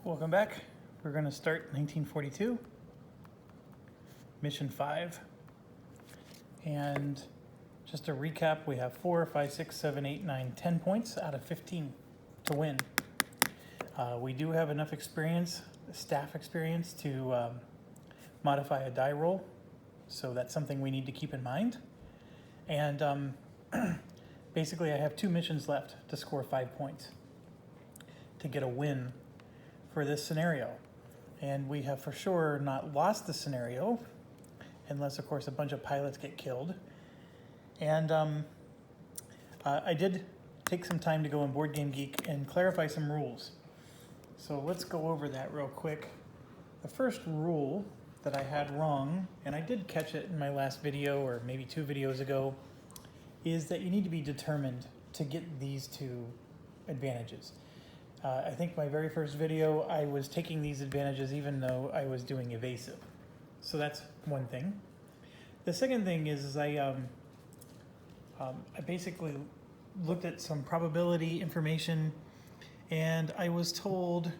Welcome back. We're going to start 1942, mission 5. And just to recap, we have 4, 5, 6, 7, 8, 9, 10 points out of 15 to win. We do have enough experience, staff experience, to modify a die roll. So that's something we need to keep in mind. And basically I have 2 missions left to score 5 points to get a win for this scenario. And we have for sure not lost the scenario, unless of course a bunch of pilots get killed. And I did take some time to go on Board Game Geek and clarify some rules. So let's go over that real quick. The first rule that I had wrong, and I did catch it in my last video or maybe 2 videos ago, is that you need to be determined to get these 2 advantages. I think my very first video, I was taking these advantages even though I was doing evasive. So that's one thing. The second thing is I basically looked at some probability information, and I was told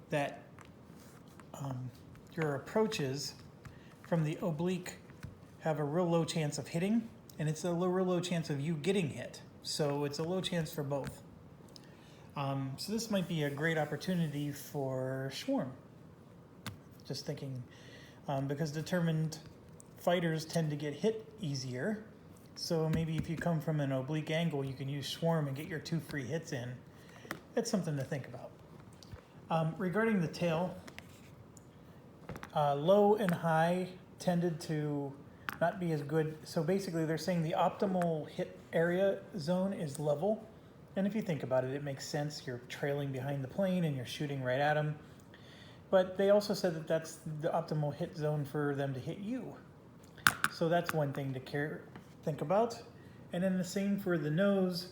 that your approaches from the oblique have a real low chance of hitting, and it's a real low chance of you getting hit. So it's a low chance for both. So this might be a great opportunity for Swarm. Just thinking, because determined fighters tend to get hit easier. So maybe if you come from an oblique angle, you can use Swarm and get your 2 free hits in. That's something to think about. Regarding the tail, low and high tended to not be as good. So basically they're saying the optimal hit area zone is level. And if you think about it, it makes sense. You're trailing behind the plane and you're shooting right at them. But they also said that that's the optimal hit zone for them to hit you. So that's one thing to think about. And then the same for the nose,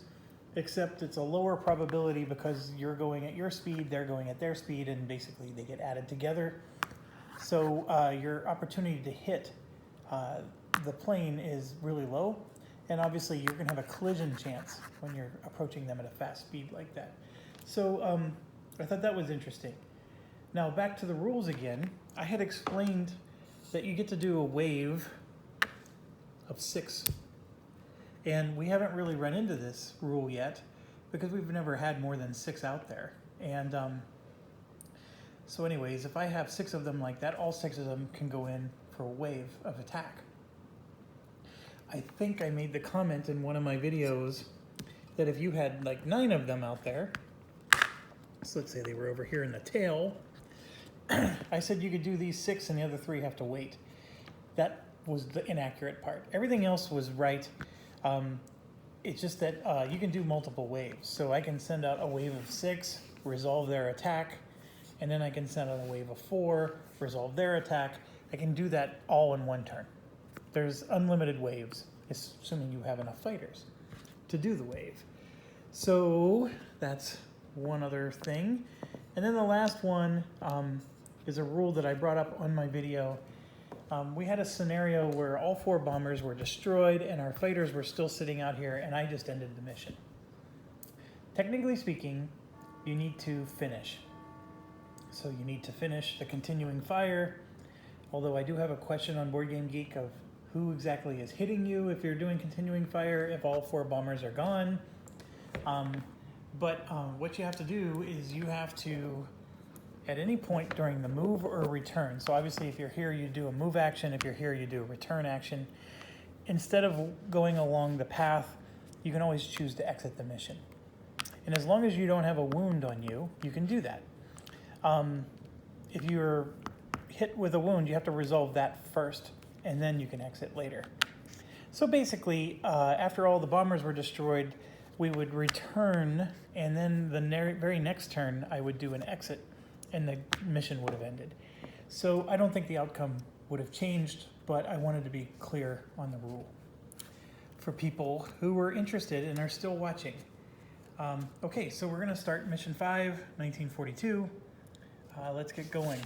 except it's a lower probability because you're going at your speed, they're going at their speed, and basically they get added together. So your opportunity to hit the plane is really low. And obviously you're going to have a collision chance when you're approaching them at a fast speed like that. So I thought that was interesting. Now back to the rules again. I had explained that you get to do a wave of 6. And we haven't really run into this rule yet because we've never had more than 6 out there. And so anyways, if I have 6 of them like that, all 6 of them can go in for a wave of attack. I think I made the comment in one of my videos that if you had like 9 of them out there, so let's say they were over here in the tail, I said you could do these 6 and the other 3 have to wait. That was the inaccurate part. Everything else was right. It's just that you can do multiple waves. So I can send out a wave of 6, resolve their attack, and then I can send out a wave of 4, resolve their attack. I can do that all in one turn. There's unlimited waves, assuming you have enough fighters to do the wave. So that's one other thing. And then the last one is a rule that I brought up on my video. We had a scenario where all 4 bombers were destroyed and our fighters were still sitting out here, and I just ended the mission. Technically speaking, you need to finish. So you need to finish the continuing fire, although I do have a question on Board Game Geek of who exactly is hitting you if you're doing continuing fire, if all 4 bombers are gone. But what you have to do is you have to, at any point during the move or return, so obviously if you're here you do a move action, if you're here you do a return action. Instead of going along the path, you can always choose to exit the mission. And as long as you don't have a wound on you, you can do that. If you're hit with a wound, you have to resolve that first, and then you can exit later. So basically, after all the bombers were destroyed, we would return, and then the very next turn, I would do an exit, and the mission would have ended. So I don't think the outcome would have changed, but I wanted to be clear on the rule for people who were interested and are still watching. Okay, so we're going to start mission 5, 1942. Let's get going.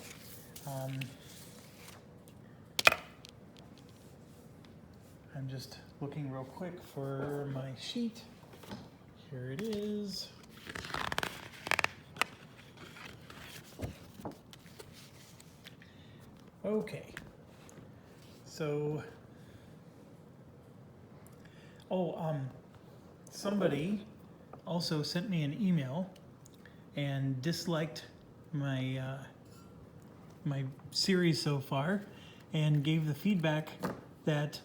I'm just looking real quick for my sheet. Here it is. Okay. So, somebody also sent me an email and disliked my my series so far, and gave the feedback that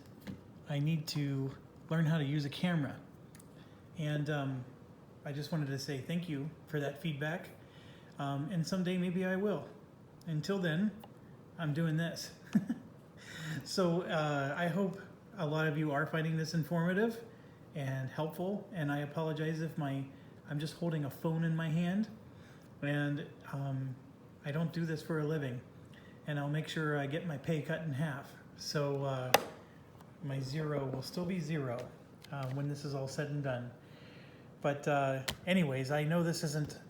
I need to learn how to use a camera. And I just wanted to say thank you for that feedback. And someday maybe I will. Until then, I'm doing this. So I hope a lot of you are finding this informative and helpful. And I apologize if I'm just holding a phone in my hand, and I don't do this for a living. And I'll make sure I get my pay cut in half. So my zero will still be zero when this is all said and done. But anyways, I know this isn't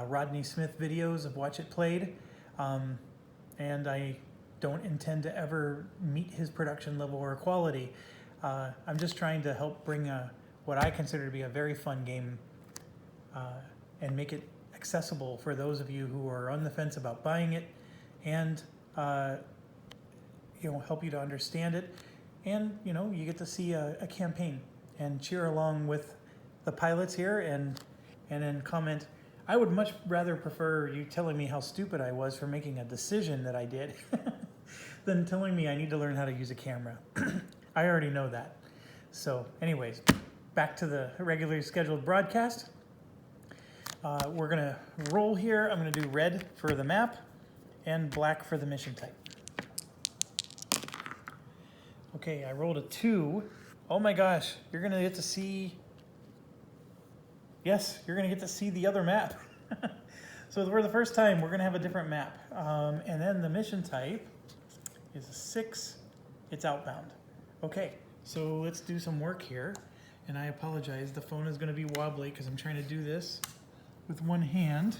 Rodney Smith videos of Watch It Played, and I don't intend to ever meet his production level or quality. I'm just trying to help bring what I consider to be a very fun game and make it accessible for those of you who are on the fence about buying it, and help you to understand it. And you get to see a campaign and cheer along with the pilots here, and then comment. I would much rather prefer you telling me how stupid I was for making a decision that I did than telling me I need to learn how to use a camera. I already know that. So anyways, back to the regularly scheduled broadcast. We're gonna roll here. I'm gonna do red for the map and black for the mission type. Okay, I rolled a 2. Oh my gosh, you're gonna get to see, yes, you're gonna get to see the other map. So for the first time, we're gonna have a different map. And then the mission type is a 6, it's outbound. Okay, so let's do some work here. And I apologize, the phone is gonna be wobbly because I'm trying to do this with one hand.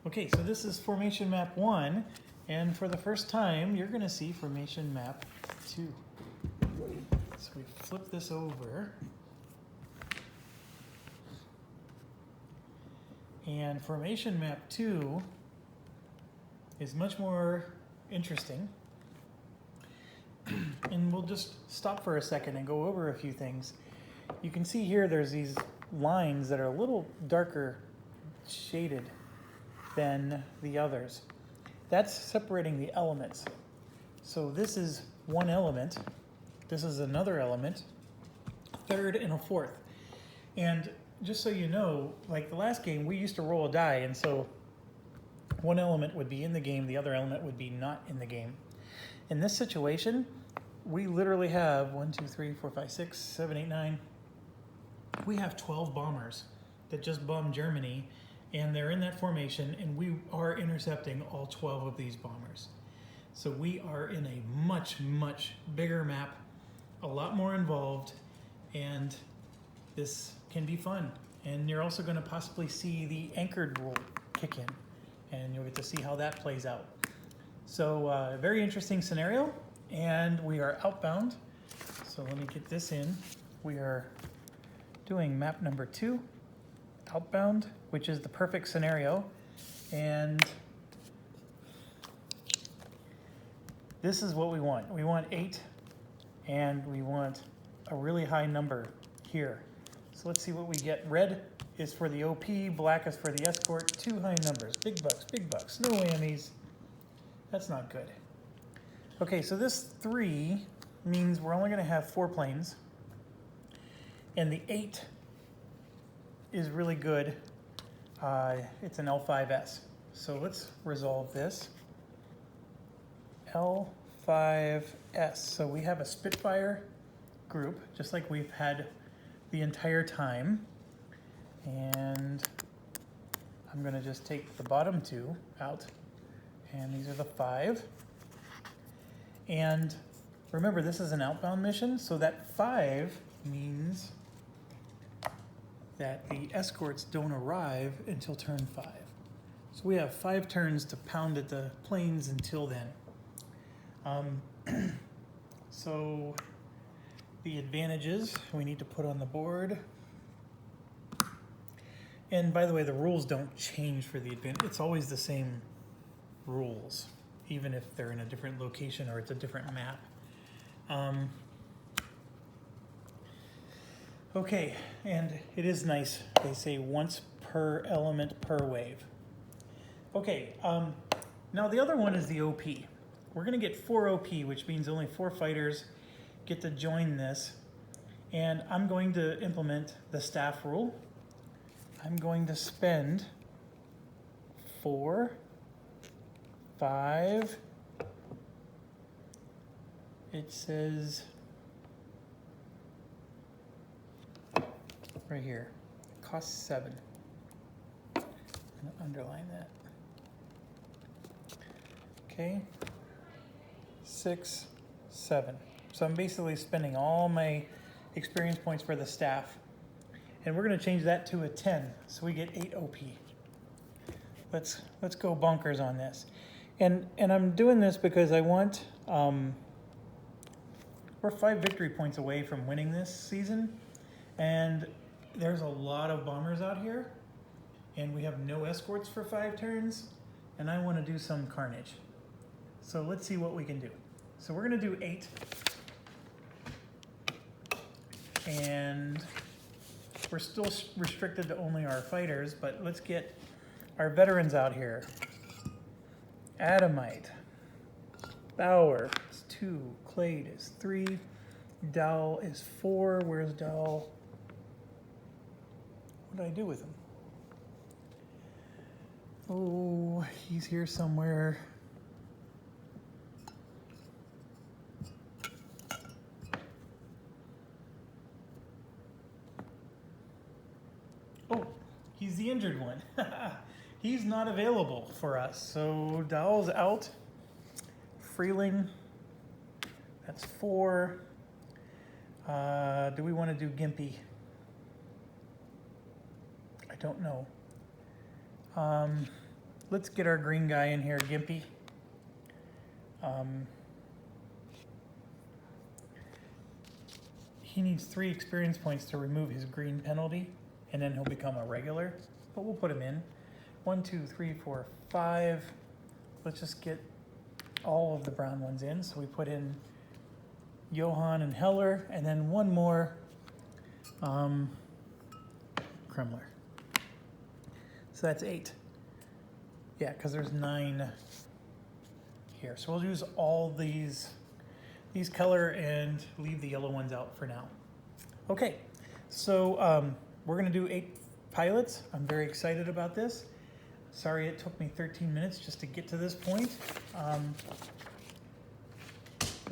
Okay, so this is formation map 1, and for the first time, you're gonna see formation map 2. So we flip this over. And formation map 2 is much more interesting. And we'll just stop for a second and go over a few things. You can see here there's these lines that are a little darker shaded than the others. That's separating the elements. So this is one element, this is another element, third and a fourth. And just so you know, like the last game, we used to roll a die, and so one element would be in the game, the other element would be not in the game. In this situation, we literally have 1, 2, 3, 4, 5, 6, 7, 8, 9. We have 12 bombers that just bombed Germany, and they're in that formation, and we are intercepting all 12 of these bombers. So we are in a much, much bigger map, a lot more involved, and this can be fun. And you're also going to possibly see the anchored rule kick in, and you'll get to see how that plays out. So very interesting scenario, and we are outbound. So let me get this in. We are doing map number 2, outbound, which is the perfect scenario. And this is what we want. We want 8, and we want a really high number here. So let's see what we get. Red is for the OP, black is for the escort. 2 high numbers, big bucks, no whammies. That's not good. Okay, so this 3 means we're only gonna have 4 planes, and the 8 is really good. It's an L5S. So let's resolve this. L5S. So we have a Spitfire group, just like we've had the entire time. And I'm gonna just take the bottom 2 out, and these are the 5. And remember, this is an outbound mission, so that 5 means that the escorts don't arrive until turn 5. So we have 5 turns to pound at the planes until then. So the advantages we need to put on the board. And by the way, the rules don't change for the advantage. It's always the same rules. even if they're in a different location or it's a different map. Okay, and it is nice. They say once per element per wave. Okay, now the other one is the OP. We're gonna get 4 OP, which means only 4 fighters get to join this. And I'm going to implement the staff rule. I'm going to spend 4, 5, it says right here, costs 7. I'm gonna underline that. Okay, 6, 7. So I'm basically spending all my experience points for the staff. And we're gonna change that to a 10, so we get 8 OP. Let's go bonkers on this. And I'm doing this because I want, we're 5 victory points away from winning this season. And there's a lot of bombers out here. And we have no escorts for 5 turns. And I wanna do some carnage. So let's see what we can do. So we're gonna do 8. And we're still restricted to only our fighters, but let's get our veterans out here. Adamite, Bauer is 2, Clade is 3, Dowell is 4. Where's Dowell? What did I do with him? Oh, he's here somewhere. Oh, he's the injured one. He's not available for us. So Dowell's out. Freeling, that's 4. Do we want to do Gimpy? I don't know. Let's get our green guy in here, Gimpy. He needs 3 experience points to remove his green penalty, and then he'll become a regular, but we'll put him in. 1, 2, 3, 4, 5. Let's just get all of the brown ones in. So we put in Johann and Heller, and then one more, Kremler. So that's 8. Yeah, because there's 9 here. So we'll use all these color and leave the yellow ones out for now. Okay, so we're gonna do 8 pilots. I'm very excited about this. Sorry it took me 13 minutes just to get to this point.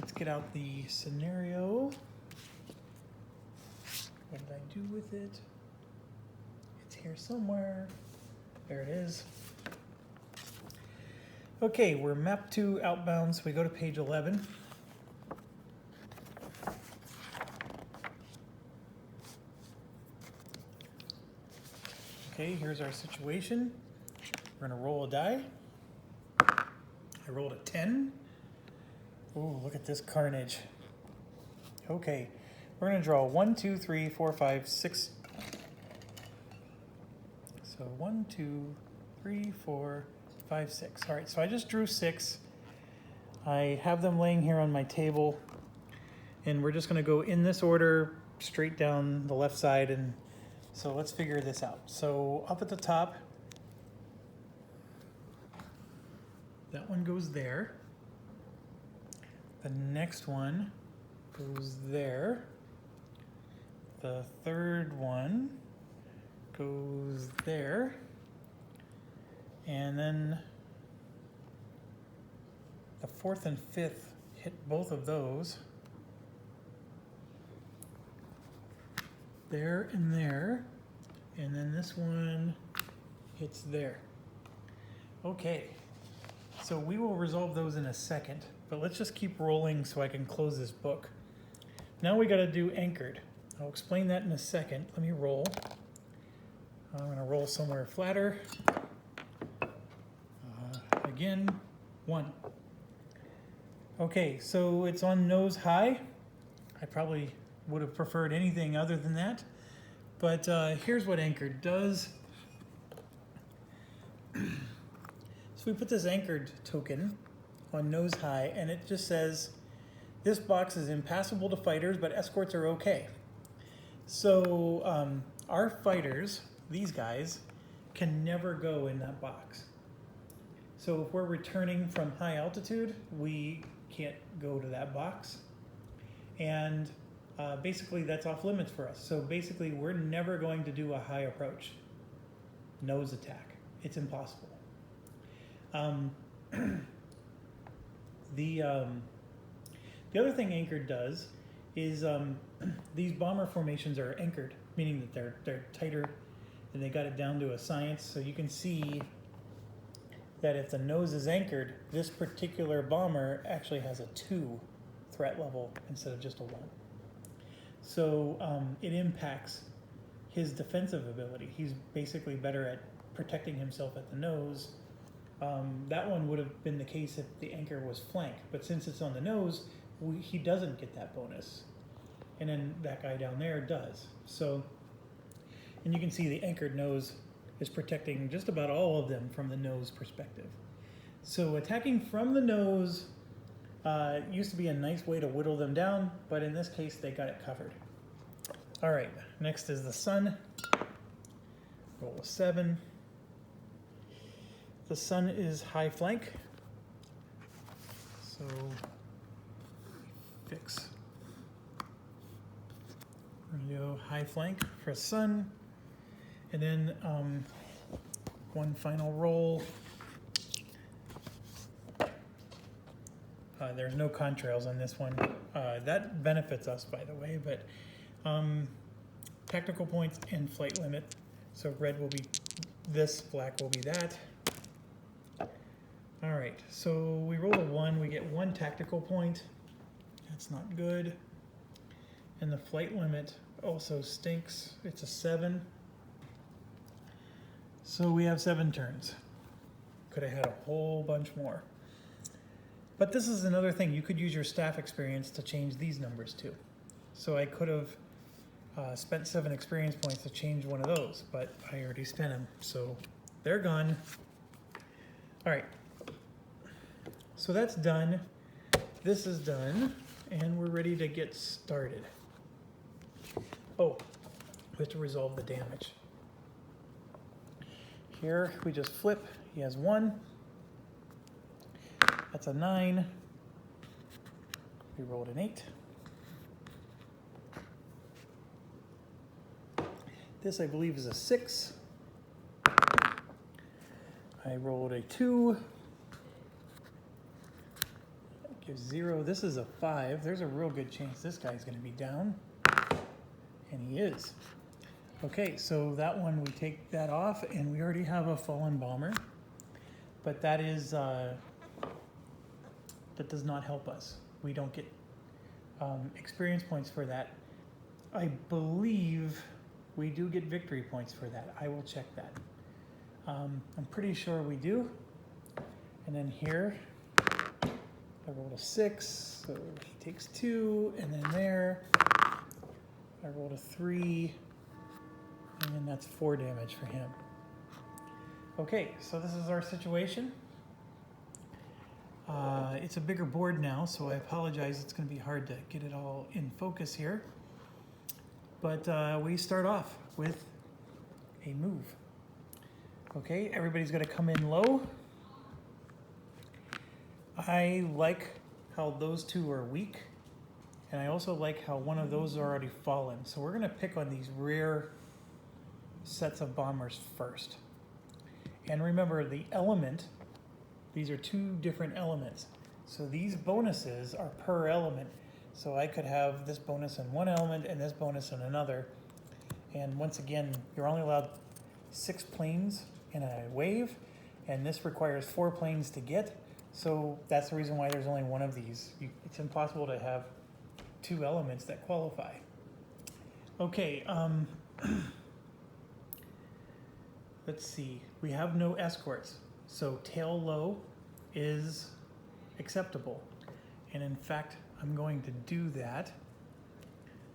Let's get out the scenario. What did I do with it? It's here somewhere. There it is. Okay, we're map 2 outbound, so we go to page 11. Okay, here's our situation. We're gonna roll a die. I rolled a 10. Ooh, look at this carnage. Okay, we're gonna draw 1, 2, 3, 4, 5, 6. So 1, 2, 3, 4, 5, 6. All right, so I just drew 6. I have them laying here on my table, and we're just gonna go in this order, straight down the left side, and so let's figure this out. So up at the top, that one goes there. The next one goes there. The third one goes there. And then the 4th and 5th hit both of those. There and there. And then this one hits there. Okay. So we will resolve those in a second, but let's just keep rolling so I can close this book. Now we got to do anchored. I'll explain that in a second. Let me roll. I'm going to roll somewhere flatter. Again, 1. Okay, so it's on nose high. I probably would have preferred anything other than that, but here's what anchored does. So we put this anchored token on nose high, and it just says, this box is impassable to fighters, but escorts are okay. So our fighters, these guys, can never go in that box. So if we're returning from high altitude, we can't go to that box. And basically that's off limits for us. So basically we're never going to do a high approach nose attack. It's impossible. The other thing anchored does is these bomber formations are anchored, meaning that they're tighter, and they got it down to a science. So you can see that if the nose is anchored, this particular bomber actually has a 2 threat level instead of just a 1. So it impacts his defensive ability. He's basically better at protecting himself at the nose. That one would have been the case if the anchor was flank, but since it's on the nose, he doesn't get that bonus. And then that guy down there does. So, and you can see the anchored nose is protecting just about all of them from the nose perspective. So attacking from the nose used to be a nice way to whittle them down, but in this case they got it covered. All right, next is the sun. Roll a 7. The sun is high flank, so fix. We're gonna go high flank for sun, and then one final roll. There's no contrails on this one. That benefits us, by the way, but tactical points and flight limit. So red will be this, black will be that. All right, so we roll a 1, we get 1 tactical point. That's not good. And the flight limit also stinks. It's a 7. So we have 7 turns. Could have had a whole bunch more. But this is another thing. You could use your staff experience to change these numbers too. So I could have spent 7 experience points to change one of those, but I already spent them, so they're gone. All right. So that's done. This is done, and we're ready to get started. Oh, we have to resolve the damage. Here we just flip. He has 1. That's a 9. We rolled an 8. This, I believe, is a 6. I rolled a 2. That gives 0. This is a 5. There's a real good chance this guy's going to be down. And he is. Okay, so that one, we take that off, and we already have a fallen bomber. But that is, that does not help us. We don't get experience points for that. I believe we do get victory points for that. I will check that. I'm pretty sure we do. And then here, I rolled a 6, so he takes 2, and then there, I rolled a 3, and then that's 4 damage for him. Okay, so this is our situation. It's a bigger board now, so I apologize. It's going to be hard to get it all in focus here. But we start off with a move. Okay, everybody's going to come in low. I like how those 2 are weak, and I also like how one of those are already fallen. So we're going to pick on these rare sets of bombers first. And remember, the element, these are 2 different elements. So these bonuses are per element. So I could have this bonus in one element and this bonus in another. And once again, you're only allowed 6 planes in a wave, and this requires 4 planes to get. So that's the reason why there's only one of these. It's impossible to have 2 elements that qualify. Okay, let's see. We have no escorts, so tail low is acceptable. And in fact, I'm going to do that.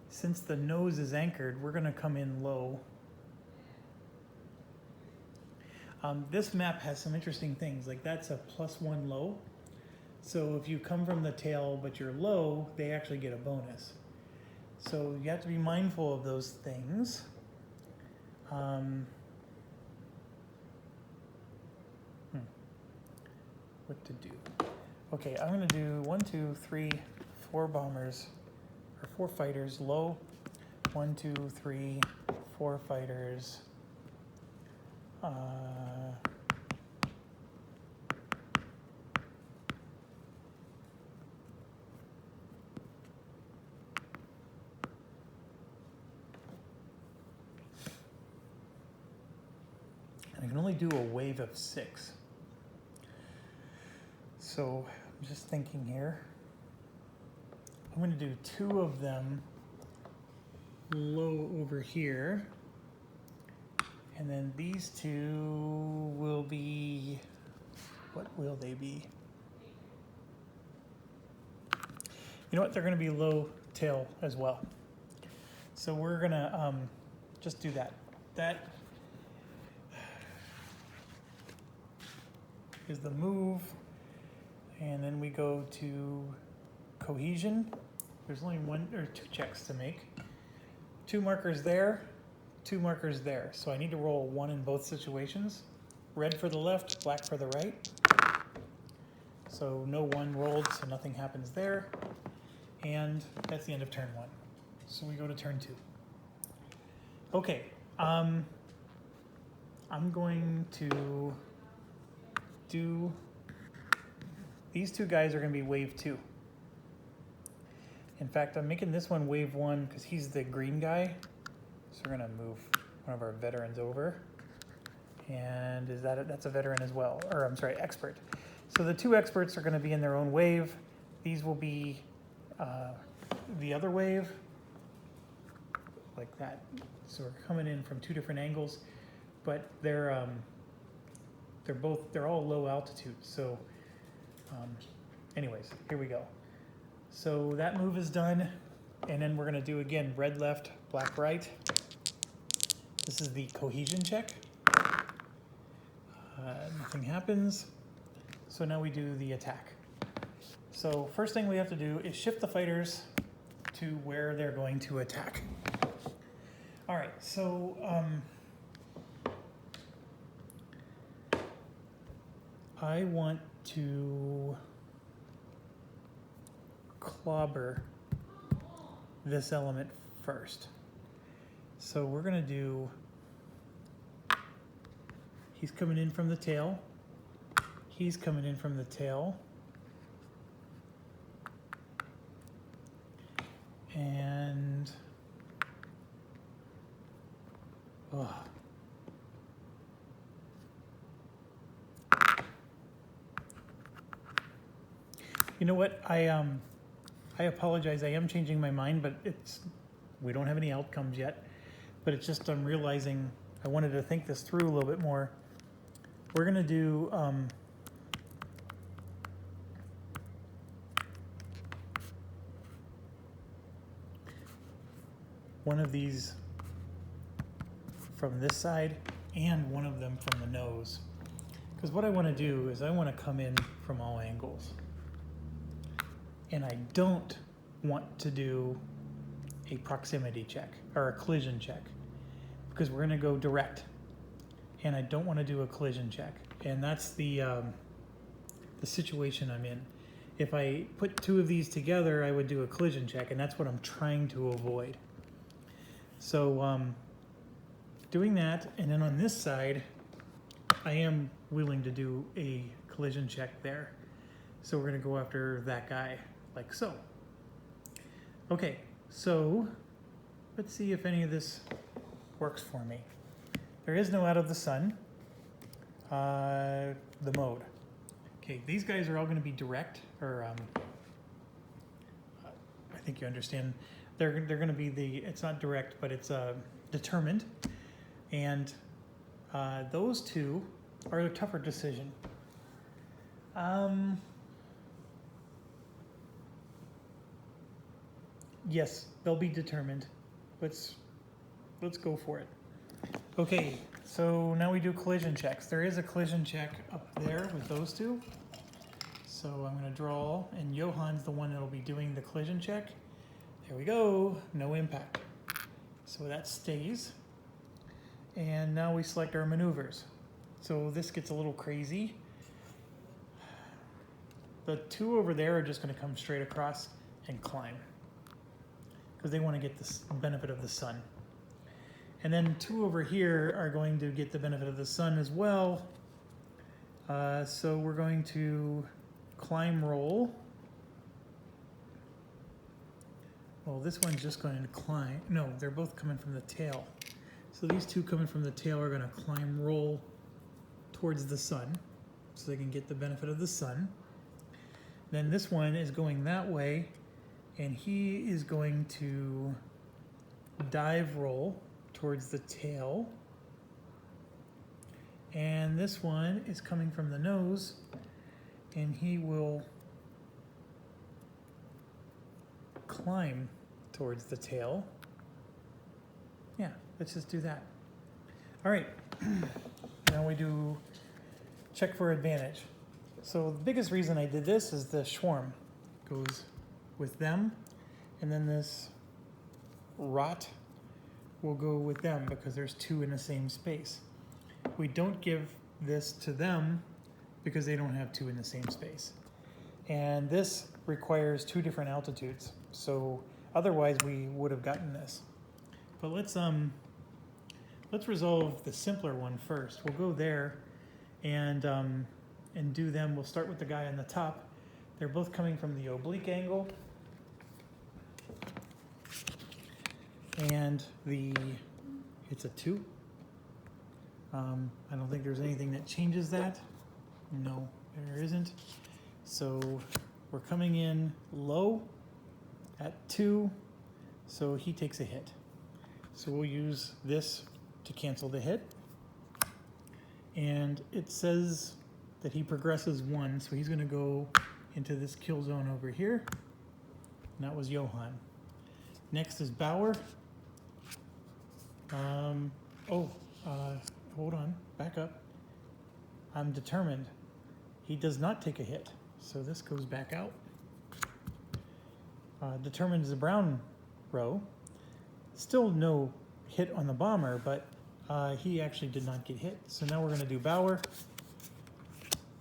Since the nose is anchored, we're going to come in low. This map has some interesting things, like that's a +1 low. So if you come from the tail but you're low, they actually get a bonus. So you have to be mindful of those things. What to do? Okay, I'm gonna do 1, 2, 3, 4 bombers, or 4 fighters low. 1, 2, 3, 4 fighters. And I can only do a wave of 6. So I'm just thinking here. I'm going to do 2 of them low over here. And then these 2 will be, what will they be? You know what, they're going to be low tail as well. So we're going to just do that. That is the move. And then we go to cohesion. There's only 1 or 2 checks to make. 2 markers there, 2 markers there. So I need to roll 1 in both situations. Red for the left, black for the right. So no 1 rolled, so nothing happens there. And that's the end of turn 1. So we go to turn 2. Okay, I'm going to do, these 2 guys are going to be wave 2. In fact, I'm making this one wave 1 because he's the green guy. So we're going to move one of our veterans over. And that's a veteran as well, or I'm sorry, expert. So the 2 experts are going to be in their own wave. These will be the other wave, like that. So we're coming in from 2 different angles, but they're all low altitude. So anyways, here we go. So that move is done, and then we're going to do again red left, black right. This is the cohesion check. Nothing happens. So now we do the attack. So first thing we have to do is shift the fighters to where they're going to attack. All right, so I want to clobber this element first. So we're going to do, he's coming in from the tail. He's coming in from the tail. And you know what? I apologize. I am changing my mind, but we don't have any outcomes yet. But it's just I'm realizing I wanted to think this through a little bit more. We're gonna do one of these from this side and one of them from the nose. Because what I want to do is I want to come in from all angles. And I don't want to do a proximity check or a collision check because we're going to go direct. And I don't want to do a collision check. And that's the situation I'm in. If I put 2 of these together, I would do a collision check, and that's what I'm trying to avoid. So doing that, and then on this side, I am willing to do a collision check there. So we're going to go after that guy, like so. Okay, so let's see if any of this works for me. There is no out of the sun, the mode. Okay, these guys are all going to be direct, or I think you understand. They're going to be it's not direct, but it's determined. And those 2 are a tougher decision. Yes, they'll be determined. Let's go for it. Okay, so now we do collision checks. There is a collision check up there with those 2. So I'm going to draw, and Johann's the one that'll be doing the collision check. There we go, no impact. So that stays. And now we select our maneuvers. So this gets a little crazy. The two over there are just going to come straight across and climb, because they want to get the benefit of the sun. And then two over here are going to get the benefit of the sun as well. So we're going to climb roll. Well, this one's just going to climb. No, they're both coming from the tail. So these two coming from the tail are going to climb roll towards the sun, so they can get the benefit of the sun. Then this one is going that way, and he is going to dive roll towards the tail. And this one is coming from the nose, and he will climb towards the tail. Yeah, let's just do that. All right, now we do check for advantage. So the biggest reason I did this is the swarm goes with them, and then this rot will go with them because there's two in the same space. We don't give this to them because they don't have two in the same space. And this requires two different altitudes. So otherwise we would have gotten this. But let's resolve the simpler one first. We'll go there and do them. We'll start with the guy on the top. They're both coming from the oblique angle. And it's a 2. I don't think there's anything that changes that. No, there isn't. So we're coming in low at 2, so he takes a hit. So we'll use this to cancel the hit. And it says that he progresses 1, so he's going to go into this kill zone over here. And that was Johann. Next is Bauer. Hold on, back up. I'm determined. He does not take a hit, so this goes back out. Determined is a brown row. Still no hit on the bomber, but he actually did not get hit. So now we're going to do Bauer.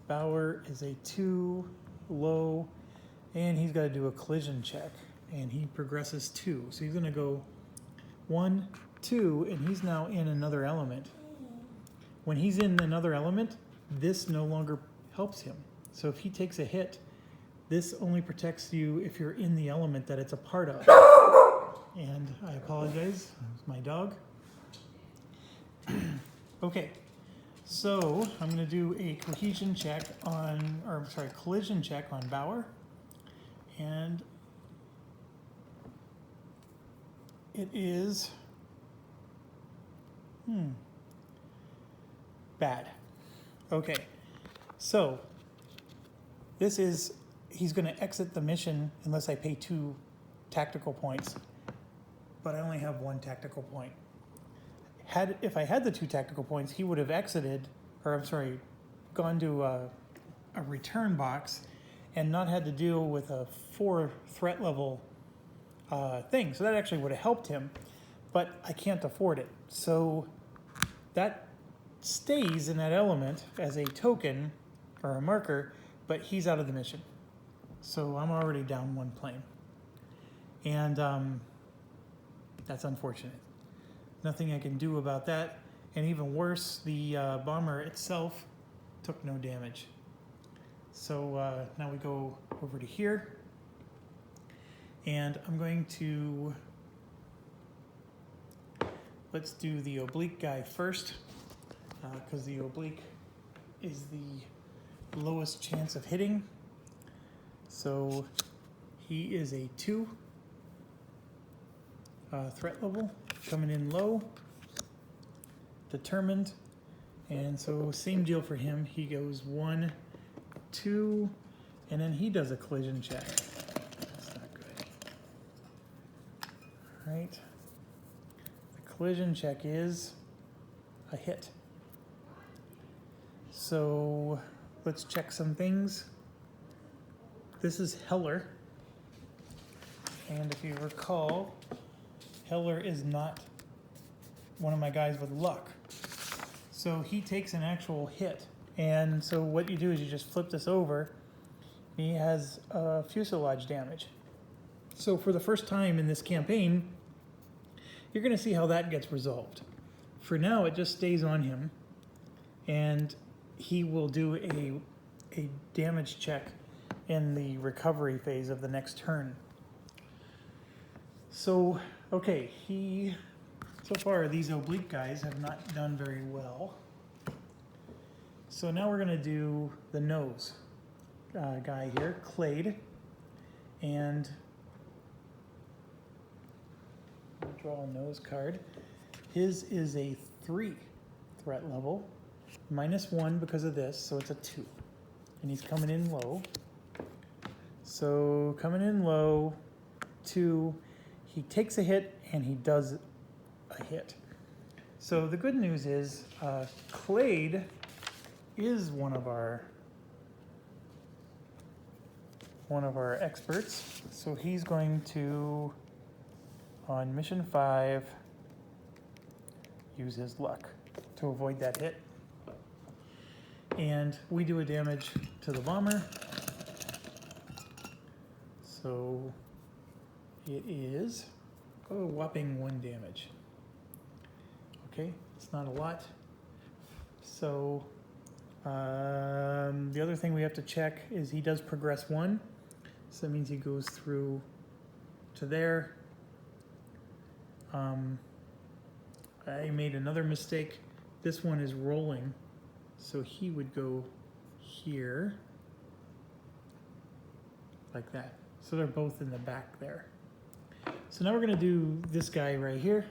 Bauer is a 2, low, and he's got to do a collision check, and he progresses 2. So he's going to go 1, 2, and he's now in another element. When he's in another element, this no longer helps him. So if he takes a hit, this only protects you if you're in the element that it's a part of. And I apologize, it's my dog. Okay, so I'm going to do a collision check on Bauer. And it is bad. Okay, so he's going to exit the mission unless I pay 2 tactical points, but I only have 1 tactical point. If I had the 2 tactical points, he would have gone to a return box and not had to deal with a 4 threat level thing. So that actually would have helped him, but I can't afford it. So that stays in that element as a token or a marker, but he's out of the mission. So I'm already down 1 plane. And that's unfortunate. Nothing I can do about that. And even worse, the bomber itself took no damage. So now we go over to here. And I'm going to, let's do the oblique guy first, because the oblique is the lowest chance of hitting. So he is a 2 threat level, coming in low, determined, and so same deal for him. He goes 1, 2, and then he does a collision check. That's not good. All right. The collision check is a hit. So let's check some things. This is Heller. And if you recall, Heller is not one of my guys with luck. So he takes an actual hit. And so what you do is you just flip this over. He has fuselage damage. So for the first time in this campaign, you're going to see how that gets resolved. For now, it just stays on him, and he will do a damage check in the recovery phase of the next turn. So, okay, so far these oblique guys have not done very well. So now we're going to do the nose guy here, Clade, and draw a nose card. His is a 3 threat level, -1 because of this, so it's a 2. And he's coming in low. So coming in low, 2, he takes a hit and he does a hit. So the good news is Clade is one of our experts. So he's going to, on mission 5, use his luck to avoid that hit. And we do a damage to the bomber. So it is a whopping 1 damage. Okay, it's not a lot. So the other thing we have to check is he does progress 1. So that means he goes through to there. I made another mistake. This one is rolling, so he would go here, like that. So they're both in the back there. So now we're going to do this guy right here.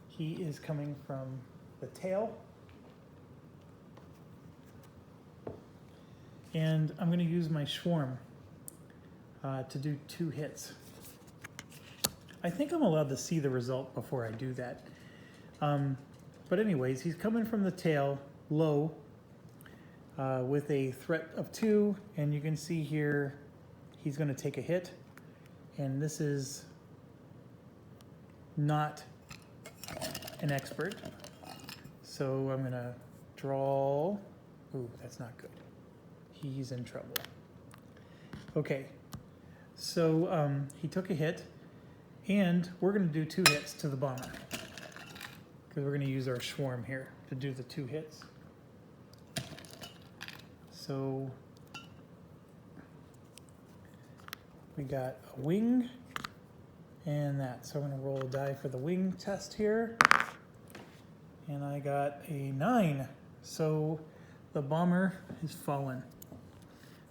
He is coming from the tail. And I'm going to use my swarm to do 2 hits. I think I'm allowed to see the result before I do that. But anyways, he's coming from the tail, low, with a threat of 2, and you can see here he's going to take a hit, and this is not an expert. So I'm going to draw. Ooh, that's not good. He's in trouble. Okay, so he took a hit, and we're going to do 2 hits to the bomber, because we're going to use our swarm here to do the 2 hits. So we got a wing and that. So I'm going to roll a die for the wing test here. And I got a 9. So the bomber is fallen.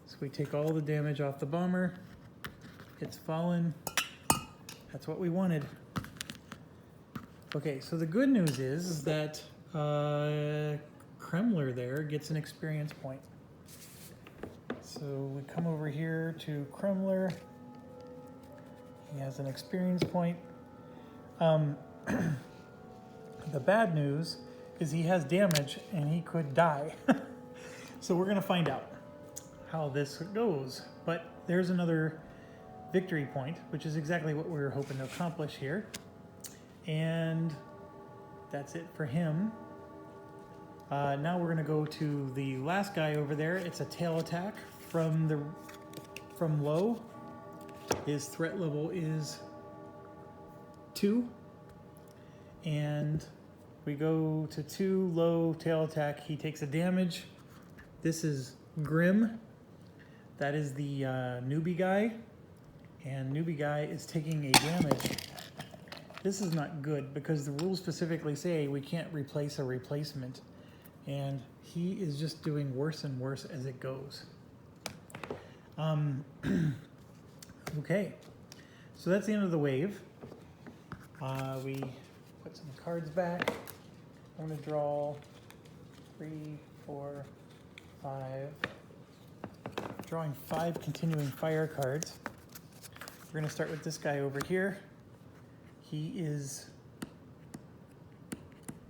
So we take all the damage off the bomber. It's fallen. That's what we wanted. Okay, so the good news is that Kremler there gets an experience point. So we come over here to Kremler. He has an experience point. The bad news is he has damage and he could die. So we're going to find out how this goes. But there's another victory point, which is exactly what we were hoping to accomplish here. And that's it for him. Now we're going to go to the last guy over there. It's a tail attack from low. His threat level is 2. And we go to 2, low, tail attack. He takes a damage. This is Grim. That is the newbie guy. And newbie guy is taking a damage. This is not good because the rules specifically say we can't replace a replacement. And he is just doing worse and worse as it goes. Okay, so that's the end of the wave. We put some cards back. I'm going to draw 3, 4, 5. Drawing 5 continuing fire cards. We're going to start with this guy over here. He is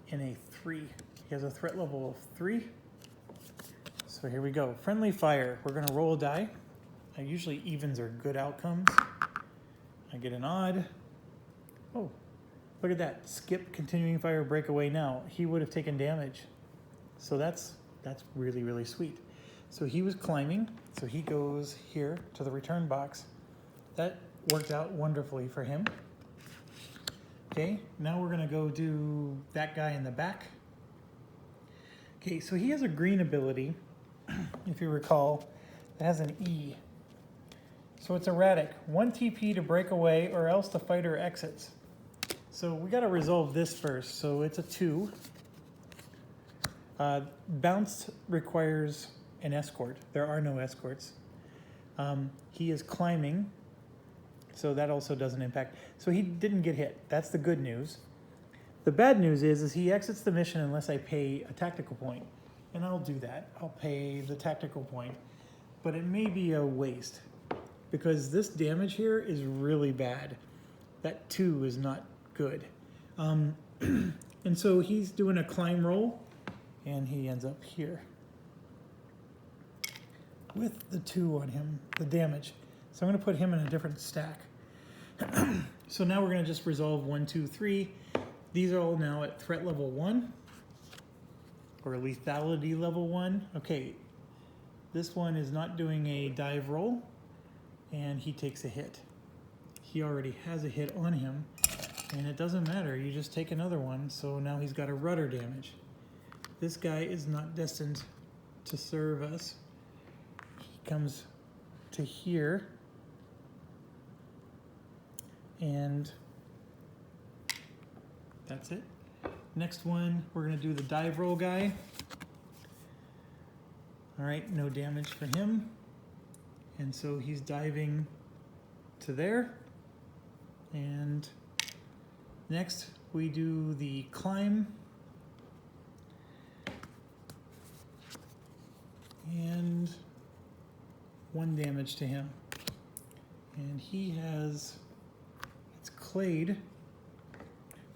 in a 3. He has a threat level of 3. So here we go. Friendly fire. We're going to roll a die. Usually evens are good outcomes. I get an odd. Oh, look at that. Skip, continuing fire, breakaway now. He would have taken damage. So that's really, really sweet. So he was climbing, so he goes here to the return box. That worked out wonderfully for him. Okay, now we're gonna go do that guy in the back. Okay, so he has a green ability, if you recall, that has an E. So it's erratic. 1 TP to break away or else the fighter exits. So we gotta resolve this first. So it's a 2. Bounce requires an escort. There are no escorts. He is climbing, so that also doesn't impact. So he didn't get hit. That's the good news. The bad news is he exits the mission unless I pay a tactical point. And I'll do that. I'll pay the tactical point. But it may be a waste because this damage here is really bad. That 2 is not good. And so he's doing a climb roll and he ends up here with the 2 on him, the damage. So I'm gonna put him in a different stack. So now we're gonna just resolve 1, 2, 3. These are all now at threat level 1 or lethality level 1. Okay, this one is not doing a dive roll and he takes a hit. He already has a hit on him and it doesn't matter, you just take another one. So now he's got a rudder damage. This guy is not destined to serve us. He comes to here and that's it. Next one, we're gonna do the dive roll guy. All right, no damage for him. And so he's diving to there. And next we do the climb. And 1 damage to him. And he has, it's Clade,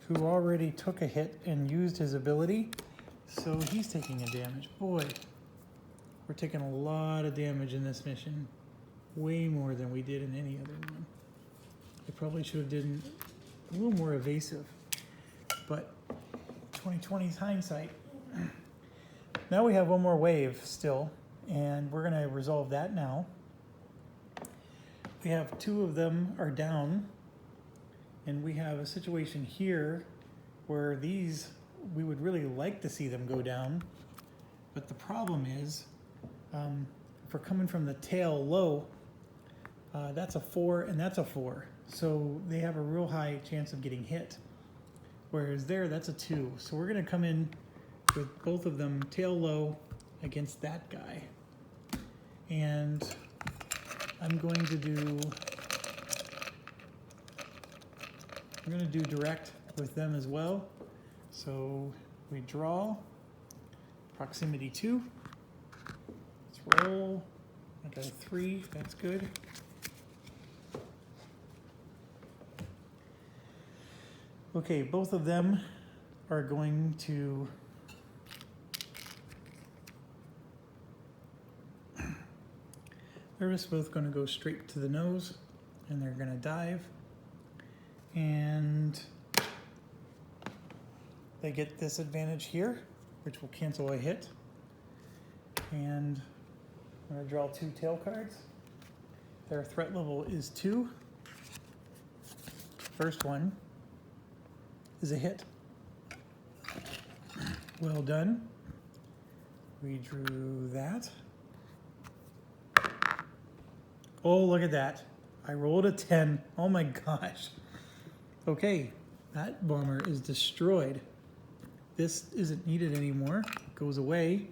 who already took a hit and used his ability. So he's taking a damage. Boy, we're taking a lot of damage in this mission. Way more than we did in any other one. I probably should have done a little more evasive, but 2020's hindsight. Now we have one more wave still, and we're gonna resolve that now. We have 2 of them are down, and we have a situation here where these, we would really like to see them go down, but the problem is, if we're coming from the tail low, that's a 4 and that's a 4. So they have a real high chance of getting hit. Whereas there, that's a 2. So we're gonna come in with both of them tail low against that guy. And I'm going to do direct with them as well. So we draw, proximity 2. Let's roll. I got a 3, that's good. Okay, both of them are going to they're just both going to go straight to the nose and they're going to dive. And they get this advantage here, which will cancel a hit. And I'm going to draw 2 tail cards. Their threat level is 2. First one is a hit. Well done. We drew that. Oh, look at that. I rolled a 10. Oh my gosh. Okay, that bomber is destroyed. This isn't needed anymore. It goes away.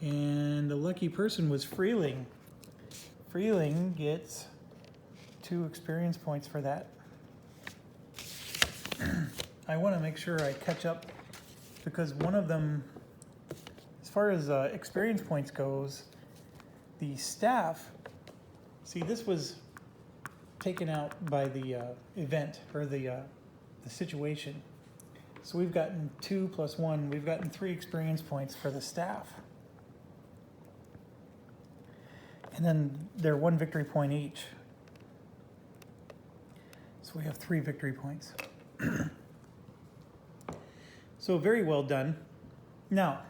And the lucky person was Freeling. Freeling gets 2 experience points for that. I want to make sure I catch up because one of them, as far as experience points goes, the staff, see, this was taken out by the event or the situation. So we've gotten 2 plus 1, we've gotten 3 experience points for the staff. And then they're 1 victory point each. So we have 3 victory points. So very well done. Now,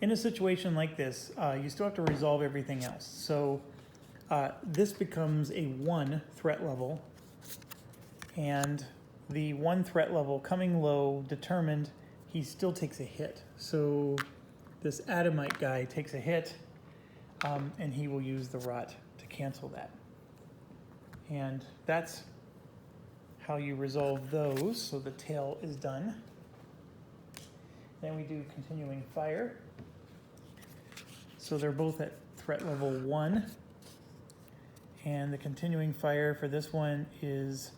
in a situation like this, you still have to resolve everything else. So this becomes a 1 threat level, and the 1 threat level coming low determined, he still takes a hit. So this Adamite guy takes a hit, and he will use the rot to cancel that. And that's how you resolve those. So the tail is done. Then we do continuing fire. So they're both at threat level 1. And the continuing fire for this one is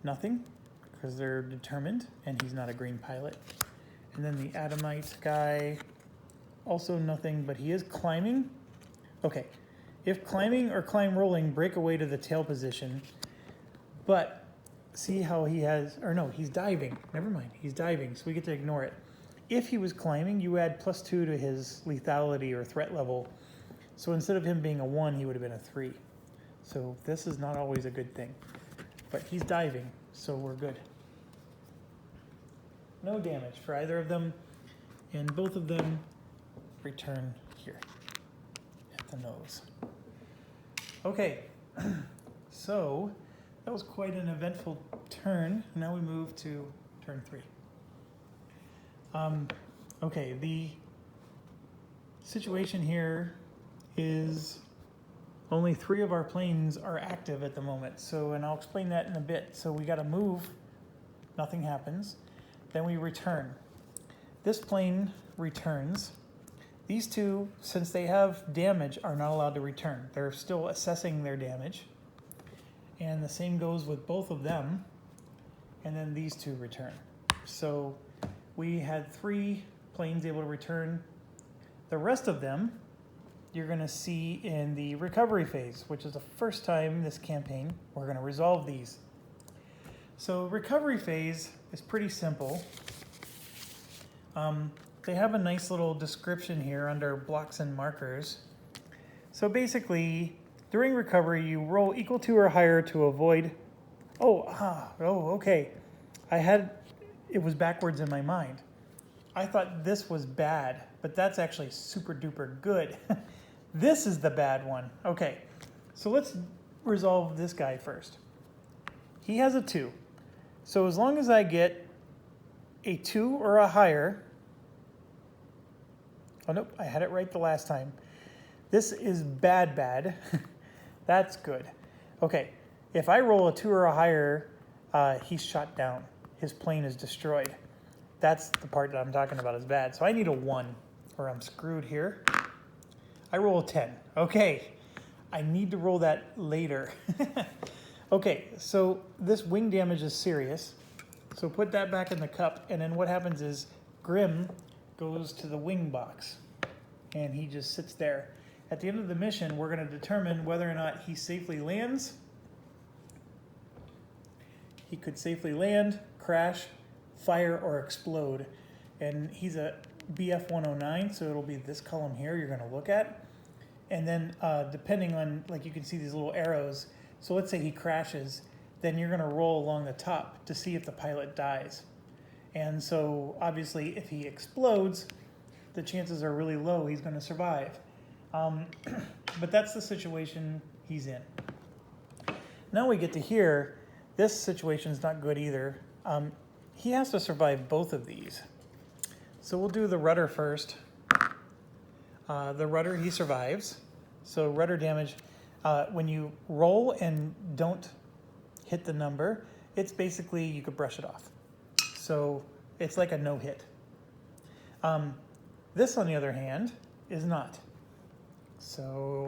nothing, because they're determined, and he's not a green pilot. And then the Adamite guy, also nothing, but he is climbing. Okay, if climbing or climb rolling break away to the tail position, but see how he has, or no, he's diving. Never mind, he's diving, so we get to ignore it. If he was climbing, you add +2 to his lethality or threat level. So instead of him being a 1, he would have been a 3. So this is not always a good thing. But he's diving, so we're good. No damage for either of them, and both of them return here at the nose. Okay, so that was quite an eventful turn. Now we move to turn 3. Okay, the situation here is only 3 of our planes are active at the moment. So, and I'll explain that in a bit. So we got to move, nothing happens. Then we return. This plane returns. These 2, since they have damage, are not allowed to return. They're still assessing their damage. And the same goes with both of them. And then these 2 return. So we had 3 planes able to return. The rest of them you're going to see in the recovery phase, which is the first time this campaign we're going to resolve these. So recovery phase is pretty simple. They have a nice little description here under blocks and markers. So basically, during recovery, you roll equal to or higher to avoid. Okay. It was backwards in my mind. I thought this was bad, but that's actually super duper good. This is the bad one. Okay, so let's resolve this guy first. He has a 2. So as long as I get a 2 or a higher, oh nope, I had it right the last time. This is bad. That's good. Okay, if I roll a 2 or a higher, he's shot down. His plane is destroyed. That's the part that I'm talking about is bad. So I need a 1 or I'm screwed here. I roll a 10. Okay, I need to roll that later. Okay, so this wing damage is serious. So put that back in the cup, and then what happens is Grim goes to the wing box, and he just sits there. At the end of the mission, we're going to determine whether or not he safely lands. He could safely land, crash, fire, or explode. And he's a BF 109, so it'll be this column here you're going to look at. And then depending on, like you can see these little arrows. So let's say he crashes, then you're going to roll along the top to see if the pilot dies. And so obviously if he explodes, the chances are really low he's going to survive. But that's the situation he's in. Now we get to here. This situation is not good either. He has to survive both of these. So we'll do the rudder first. The rudder, he survives. So rudder damage, when you roll and don't hit the number, it's basically you could brush it off. So it's like a no hit. This, on the other hand, is not. So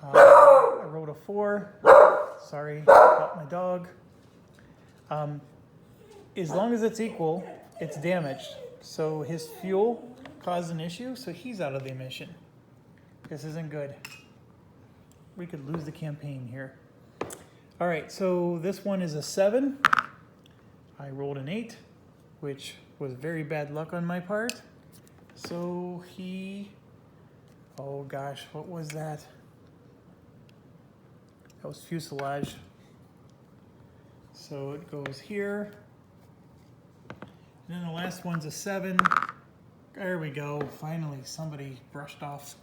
I rolled a 4. Sorry about my dog. As long as it's equal, it's damaged. So his fuel caused an issue, so he's out of the mission. This isn't good. We could lose the campaign here. All right, so this one is a 7. I rolled an 8, which was very bad luck on my part. So he, Oh gosh, what was that? That was fuselage. So it goes here. And then the last one's a 7. There we go. Finally, somebody brushed off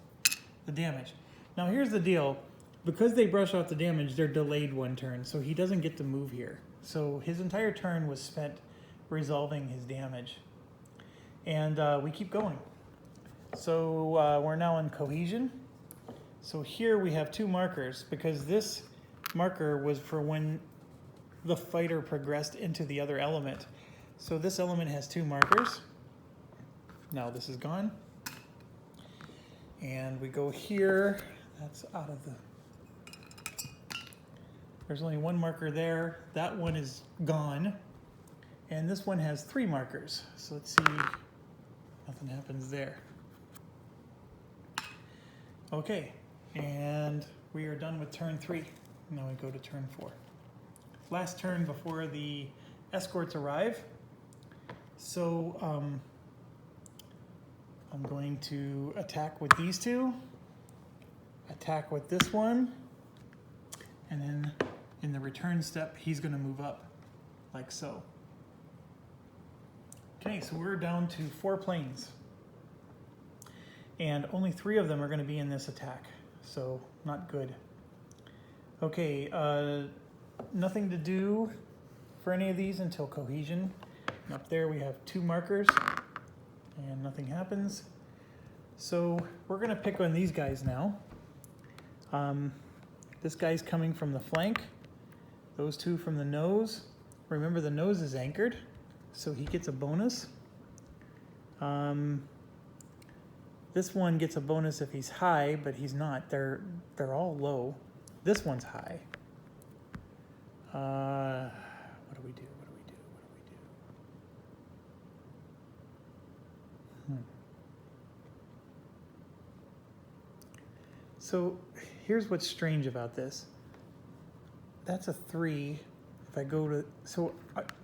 the damage. Now here's the deal. Because they brush off the damage, they're delayed 1 turn, so he doesn't get to move here. So his entire turn was spent resolving his damage. And we keep going. So we're now in cohesion. So here we have 2 markers, because this marker was for when the fighter progressed into the other element. So this element has 2 markers. Now this is gone. And we go here. That's out of the... There's only 1 marker there. That one is gone. And this one has 3 markers. So let's see. Nothing happens there. Okay. And we are done with turn 3. Now we go to turn 4. Last turn before the escorts arrive. So I'm going to attack with these 2. Attack with this one. And then in the return step, he's going to move up like so. Okay, so we're down to 4 planes. And only 3 of them are going to be in this attack. So not good. Okay, nothing to do for any of these until cohesion. And up there we have 2 markers and nothing happens. So we're going to pick on these guys now. This guy's coming from the flank. Those 2 from the nose. Remember, the nose is anchored, so he gets a bonus. This one gets a bonus if he's high, but he's not. They're all low. This one's high. What do we do? What do we do? What do we do? So here's what's strange about this. That's a 3. If I go to... So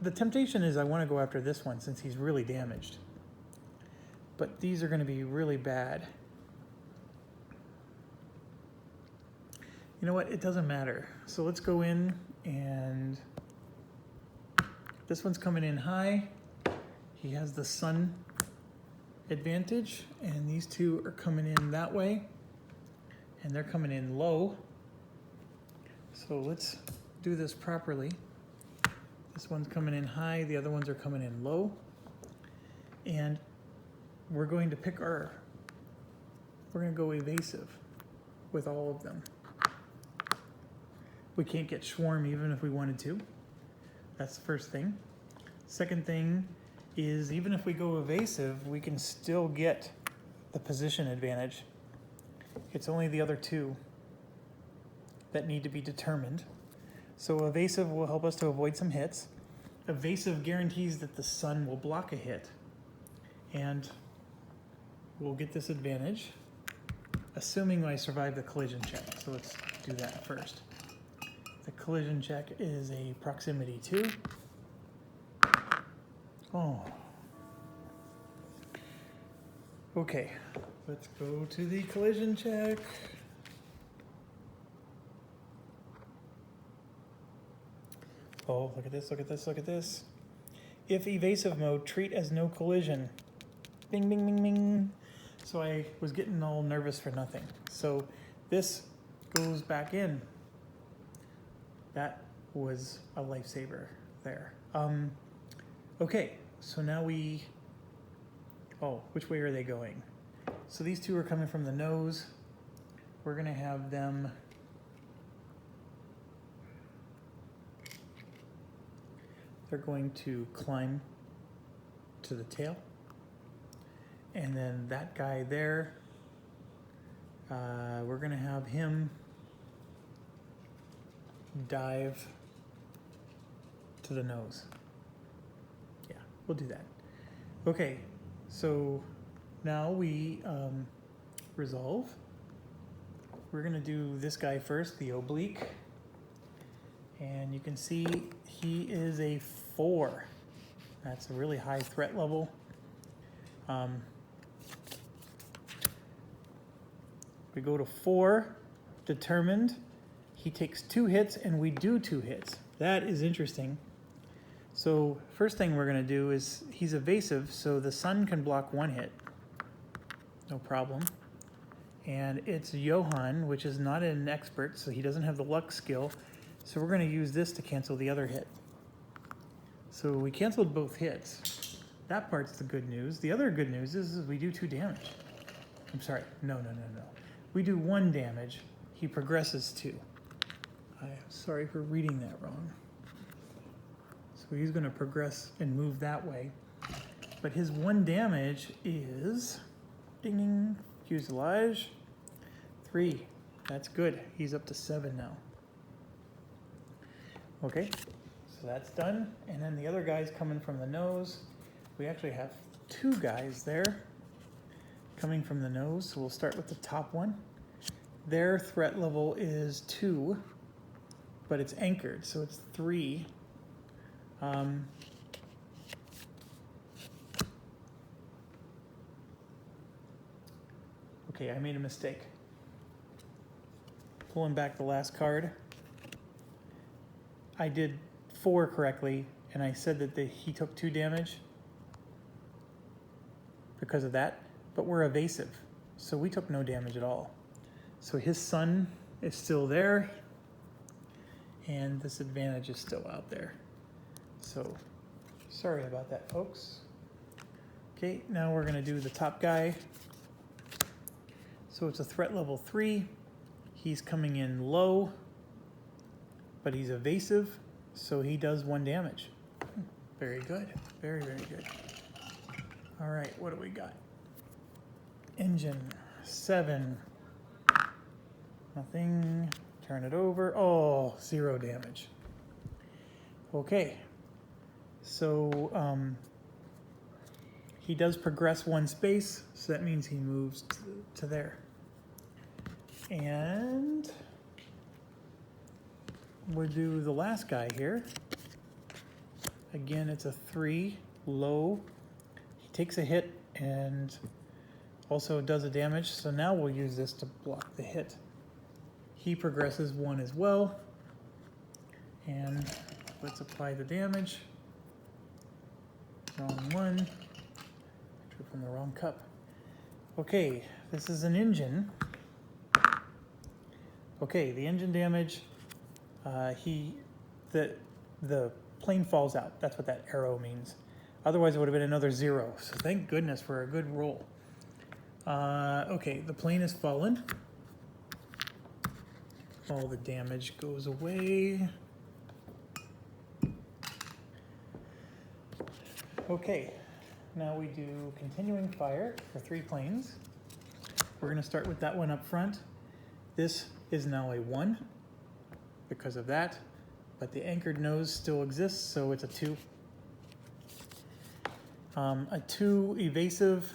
the temptation is I want to go after this one since he's really damaged. But these are going to be really bad. You know what? It doesn't matter. So let's go in and... This one's coming in high. He has the sun advantage. And these 2 are coming in that way. And they're coming in low. So let's do this properly. This one's coming in high, the other ones are coming in low. And we're going to pick we're going to go evasive with all of them. We can't get swarm even if we wanted to. That's the first thing. Second thing is even if we go evasive, we can still get the position advantage. It's only the other 2 that need to be determined. So evasive will help us to avoid some hits. Evasive guarantees that the sun will block a hit. And we'll get this advantage, assuming I survive the collision check. So let's do that first. The collision check is a proximity 2. Oh. Okay, let's go to the collision check. Oh, look at this, look at this, look at this. If evasive mode, treat as no collision. Bing, bing, bing, bing. So I was getting all nervous for nothing. So this goes back in. That was a lifesaver there. Okay, so now which way are they going? So these 2 are coming from the nose. We're gonna have them they're going to climb to the tail. And then that guy there, we're gonna have him dive to the nose. Yeah, we'll do that. Okay, so now we resolve. We're gonna do this guy first, the oblique. And you can see he is a 4. That's a really high threat level. We go to 4, determined. He takes 2 hits and we do 2 hits. That is interesting. So first thing we're going to do is he's evasive, so the sun can block 1 hit. No problem. And it's Johann, which is not an expert, so he doesn't have the luck skill. So we're going to use this to cancel the other hit. So we canceled both hits. That part's the good news. The other good news is we do 2 damage. I'm sorry. No. We do 1 damage. He progresses 2. I'm sorry for reading that wrong. So he's going to progress and move that way. But his 1 damage is, ding ding, fuselage, 3. That's good. He's up to 7 now. Okay, so that's done. And then the other guy's coming from the nose. We actually have 2 guys there coming from the nose. So we'll start with the top one. Their threat level is 2, but it's anchored, so it's 3. Okay, I made a mistake. Pulling back the last card. I did 4 correctly, and I said that he took 2 damage because of that, but we're evasive, so we took no damage at all. So his sun is still there, and this advantage is still out there. So, sorry about that, folks. Okay, now we're going to do the top guy. So it's a threat level 3. He's coming in low, but he's evasive, so he does 1 damage. Very good. Very, very good. All right, what do we got? Engine, 7. Nothing. Turn it over. Oh, 0 damage. Okay. So he does progress 1 space, so that means he moves to there. And we'll do the last guy here. Again, it's a 3, low. He takes a hit and also does a damage, so now we'll use this to block the hit. He progresses 1 as well. And let's apply the damage. Wrong one. Drew from the wrong cup. Okay, this is an engine. Okay, the engine damage. The plane falls out. That's what that arrow means. Otherwise, it would have been another 0. So thank goodness for a good roll. Okay, the plane has fallen. All the damage goes away. Okay, now we do continuing fire for 3 planes. We're going to start with that one up front. This is now a 1 because of that, but the anchored nose still exists, so it's a 2. A 2 evasive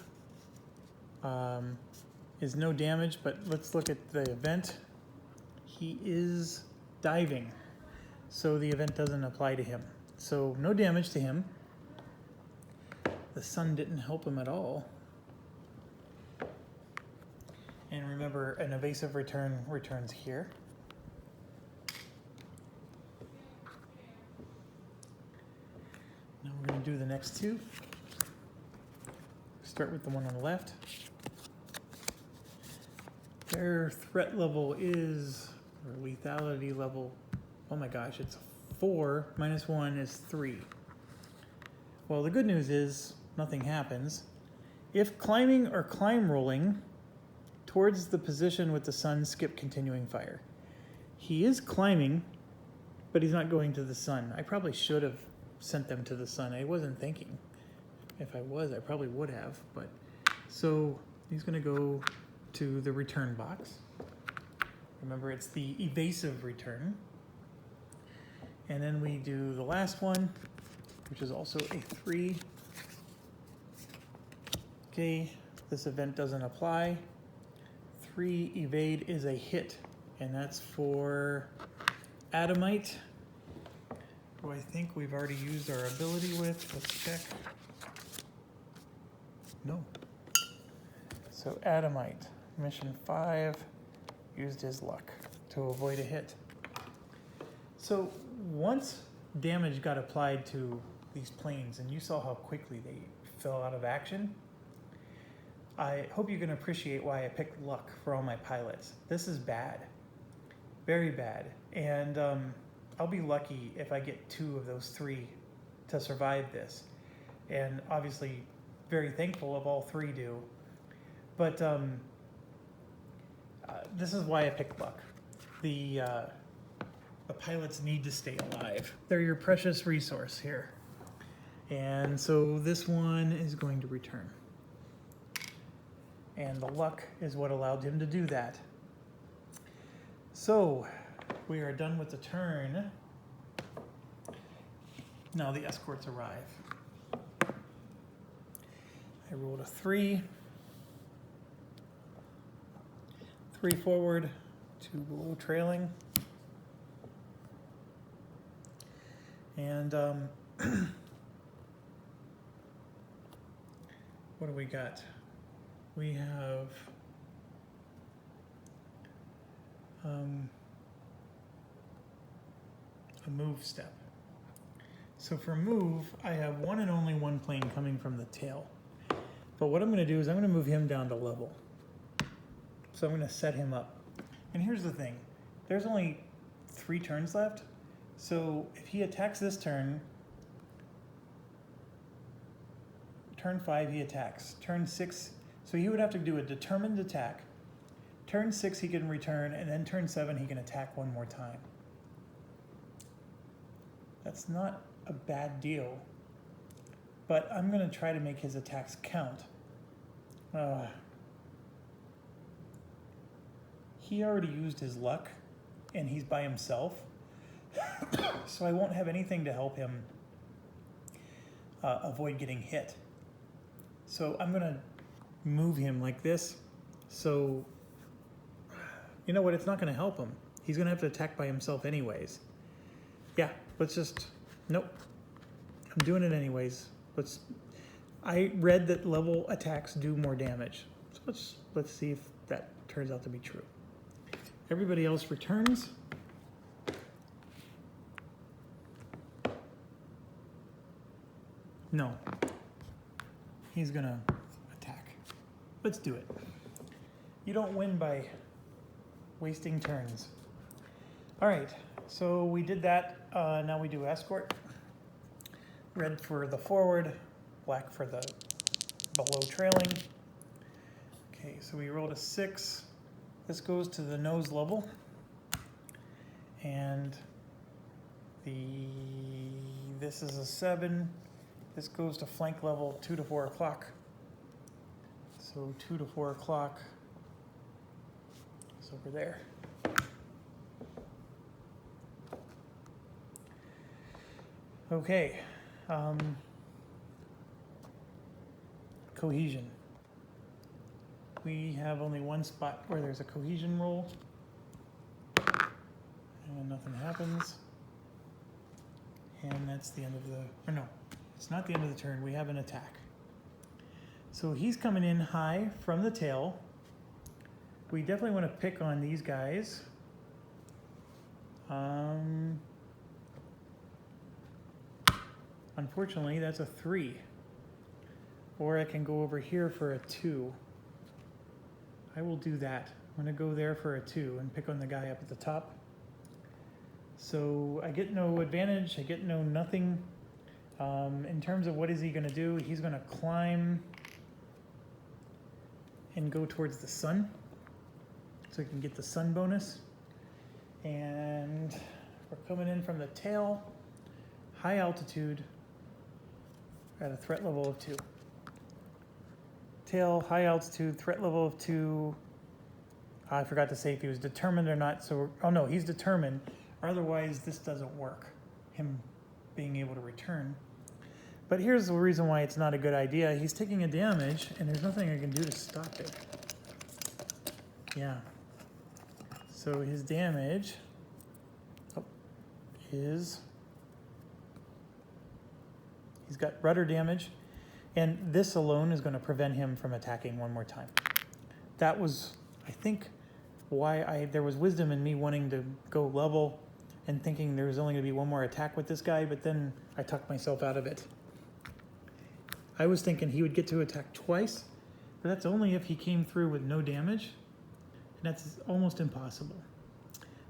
is no damage, but let's look at the event. He is diving, so the event doesn't apply to him. So no damage to him. The sun didn't help him at all. And remember, an evasive return returns here. Now we're going to do the next 2. Start with the one on the left. Their threat level is, or lethality level, oh my gosh, it's 4, minus 1 is 3. Well, the good news is nothing happens. If climbing or climb rolling towards the position with the sun, skip continuing fire. He is climbing, but he's not going to the sun. I probably should have sent them to the sun. I wasn't thinking. If I was, I probably would have. But so he's going to go to the return box. Remember, it's the evasive return. And then we do the last one, which is also a 3. Okay, this event doesn't apply. 3 evade is a hit, and that's for Adamite, who I think we've already used our ability with. Let's check. No. So Adamite, mission 5 used his luck to avoid a hit. So once damage got applied to these planes, and you saw how quickly they fell out of action, I hope you can appreciate why I picked luck for all my pilots. This is bad, very bad, and I'll be lucky if I get 2 of those 3 to survive this, and obviously very thankful if all 3 do. But this is why I picked luck. The pilots need to stay alive. They're your precious resource here. And so this one is going to return. And the luck is what allowed him to do that. So we are done with the turn. Now the escorts arrive. I rolled a 3. 3 forward, 2 below trailing. And what do we got? We have a move step. So for move, I have one and only one plane coming from the tail. But what I'm going to do is I'm going to move him down to level. So I'm going to set him up. And here's the thing. There's only 3 turns left. So if he attacks this turn, turn 5 he attacks. Turn 6, so he would have to do a determined attack. Turn 6 he can return, and then turn 7 he can attack one more time. That's not a bad deal, but I'm going to try to make his attacks count. He already used his luck, and he's by himself, so I won't have anything to help him avoid getting hit. So I'm going to move him like this. So, you know what? It's not going to help him. He's going to have to attack by himself anyways. Yeah, let's just... Nope. I'm doing it anyways. I read that level attacks do more damage. So let's see if that turns out to be true. Everybody else returns. No. He's gonna attack. Let's do it. You don't win by wasting turns. All right, so we did that. Now we do escort. Red for the forward, black for the below trailing. Okay, so we rolled a 6. This goes to the nose level. And this is a 7. This goes to flank level 2 to 4 o'clock. So 2 to 4 o'clock is over there. Okay. Cohesion. We have only one spot where there's a cohesion roll. And nothing happens. And that's the end of the, or no, it's not the end of the turn. We have an attack. So he's coming in high from the tail. We definitely want to pick on these guys. Unfortunately, that's a 3. Or I can go over here for a 2. I will do that. I'm going to go there for a 2 and pick on the guy up at the top. So I get no advantage. I get no nothing. In terms of what is he going to do, he's going to climb and go towards the sun. So he can get the sun bonus. And we're coming in from the tail, high altitude, at a threat level of 2. Tail, high altitude, threat level of 2. I forgot to say if he was determined or not. So, oh no, he's determined. Otherwise, this doesn't work, him being able to return. But here's the reason why it's not a good idea. He's taking a damage, and there's nothing I can do to stop it. Yeah. So his damage is... He's got rudder damage, and this alone is going to prevent him from attacking one more time. That was I think why there was wisdom in me wanting to go level and thinking there was only going to be one more attack with this guy, but then I talked myself out of it. I was thinking he would get to attack twice, but that's only if he came through with no damage, and that's almost impossible.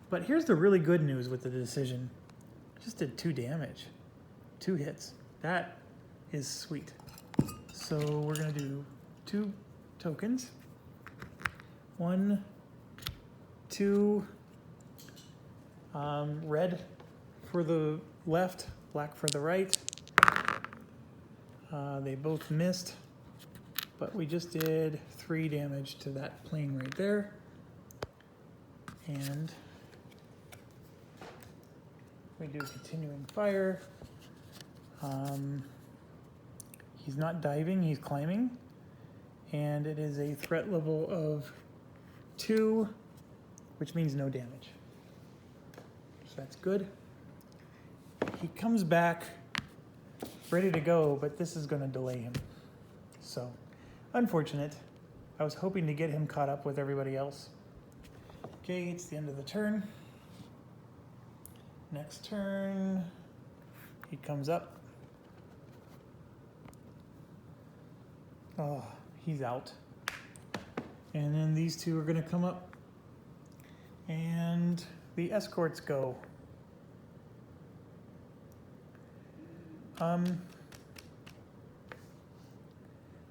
But here's the really good news with the decision. Just did 2 damage, 2 hits. That is sweet. So we're gonna do 2 tokens. 1, 2, red for the left, black for the right. They both missed, but we just did 3 damage to that plane right there. And we do continuing fire. He's not diving, he's climbing. And it is a threat level of 2, which means no damage. So that's good. He comes back ready to go, but this is going to delay him. So, unfortunate. I was hoping to get him caught up with everybody else. Okay, it's the end of the turn. Next turn, he comes up. Oh, he's out. And then these 2 are going to come up. And the escorts go.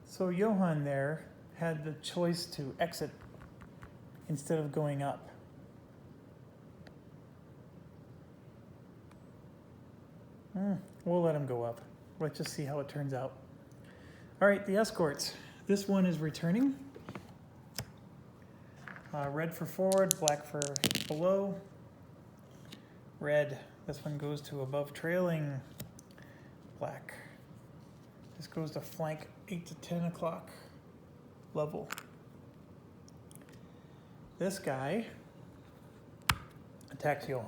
So Johann there had the choice to exit instead of going up. We'll let him go up. Let's just see how it turns out. All right, the escorts. This one is returning. Red for forward, black for below. Red, this one goes to above trailing. Black. This goes to flank 8 to 10 o'clock level. This guy attacks Johann.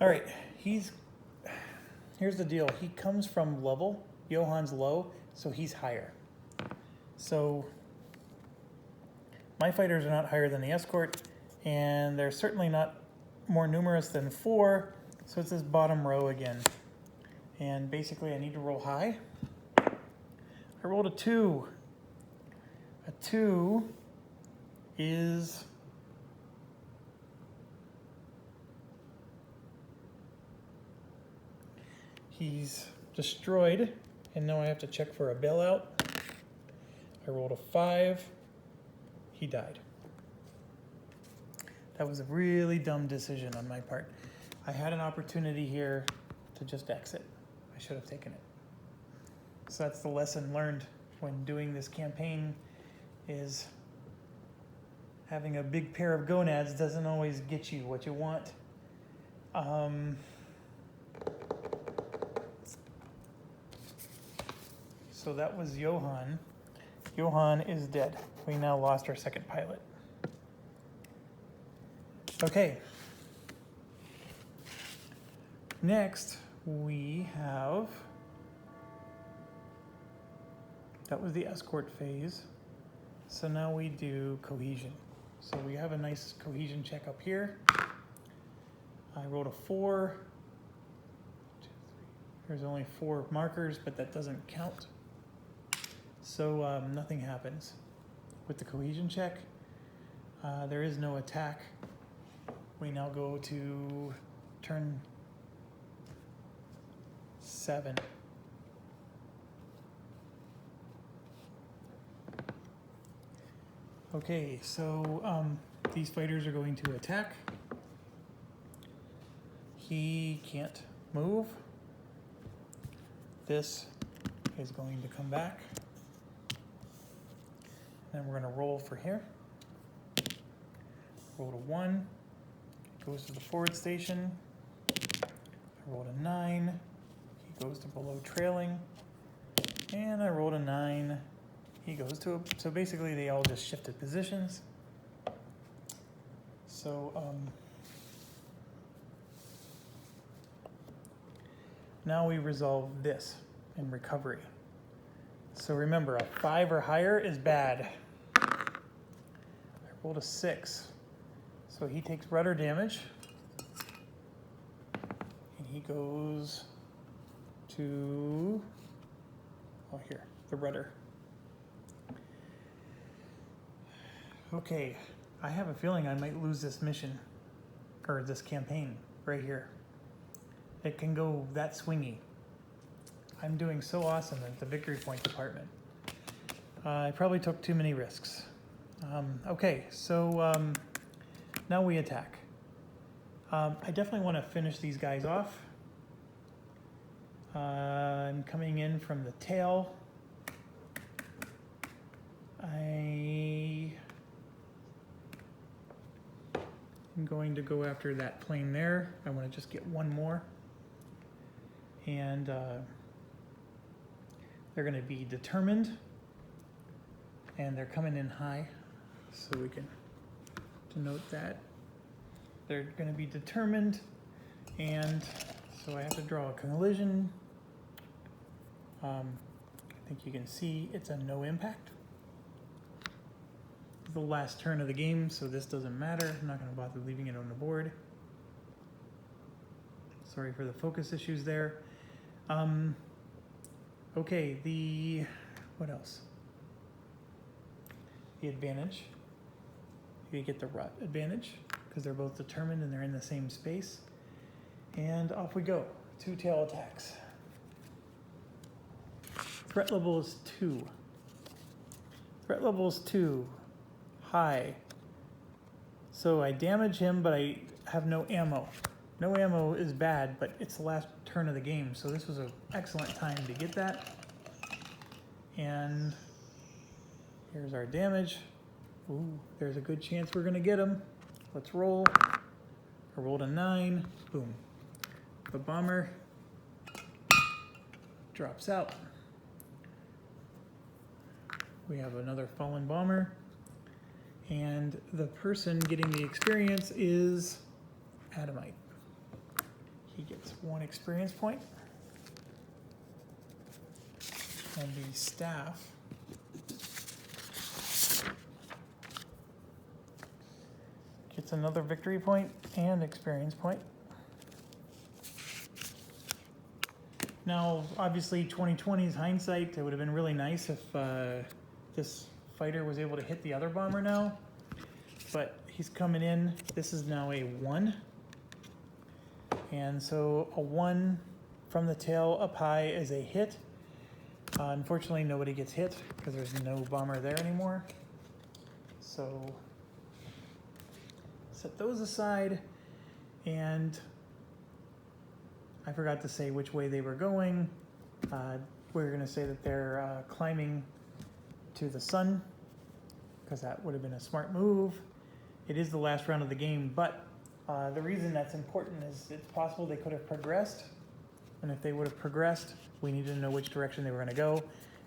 All right, here's the deal. He comes from level. Johann's low, so he's higher. So my fighters are not higher than the escort, and they're certainly not more numerous than 4, so it's this bottom row again. And basically I need to roll high. I rolled a 2. A 2 is he's destroyed, and now I have to check for a bailout. I rolled a 5. He died. That was a really dumb decision on my part. I had an opportunity here to just exit. I should have taken it. So that's the lesson learned when doing this campaign, is having a big pair of gonads doesn't always get you what you want. So that was Johann. Johann is dead. We now lost our second pilot. Okay. Next, we have, that was the escort phase. So now we do cohesion. So we have a nice cohesion check up here. I rolled a 4. There's only 4 markers, but that doesn't count. So nothing happens with the cohesion check. There is no attack. We now go to turn 7. Okay, so these fighters are going to attack. He can't move. This is going to come back. And we're going to roll for here. Rolled a 1. Goes to the forward station. I rolled a 9. He goes to below trailing. And I rolled a 9. He goes to so basically they all just shifted positions. So Now we resolve this in recovery. So remember, a 5 or higher is bad. I rolled a 6. So he takes rudder damage. And he goes to, oh here, the rudder. Okay, I have a feeling I might lose this mission, or this campaign, right here. It can go that swingy. I'm doing so awesome at the victory point department. I probably took too many risks. Okay, so now we attack. I definitely want to finish these guys off. I'm coming in from the tail. I'm going to go after that plane there. I want to just get one more. And they're going to be determined. And they're coming in high. So we can denote that. They're going to be determined. And so I have to draw a collision. I think you can see it's a no impact. It's the last turn of the game, so this doesn't matter. I'm not going to bother leaving it on the board. Sorry for the focus issues there. Okay, what else? The advantage. You get the rut advantage because they're both determined and they're in the same space. And off we go. 2 tail attacks. Threat level is 2. Threat level is 2. High. So I damage him, but I have no ammo. No ammo is bad, but it's the last turn of the game, so this was an excellent time to get that. And here's our damage. Ooh, there's a good chance we're gonna get him. Let's roll. I rolled a 9. Boom. The bomber drops out. We have another fallen bomber. And the person getting the experience is Adamite. He gets 1 experience point. And the staff gets another victory point and experience point. Now, obviously, 2020's hindsight, it would have been really nice if this fighter was able to hit the other bomber now. But he's coming in. This is now a 1. And so a 1 from the tail up high is a hit. Unfortunately, nobody gets hit because there's no bomber there anymore. So set those aside. And I forgot to say which way they were going. We're going to say that they're climbing to the sun because that would have been a smart move. It is the last round of the game, but the reason that's important is it's possible they could have progressed. And if they would have progressed, we needed to know which direction they were going to go.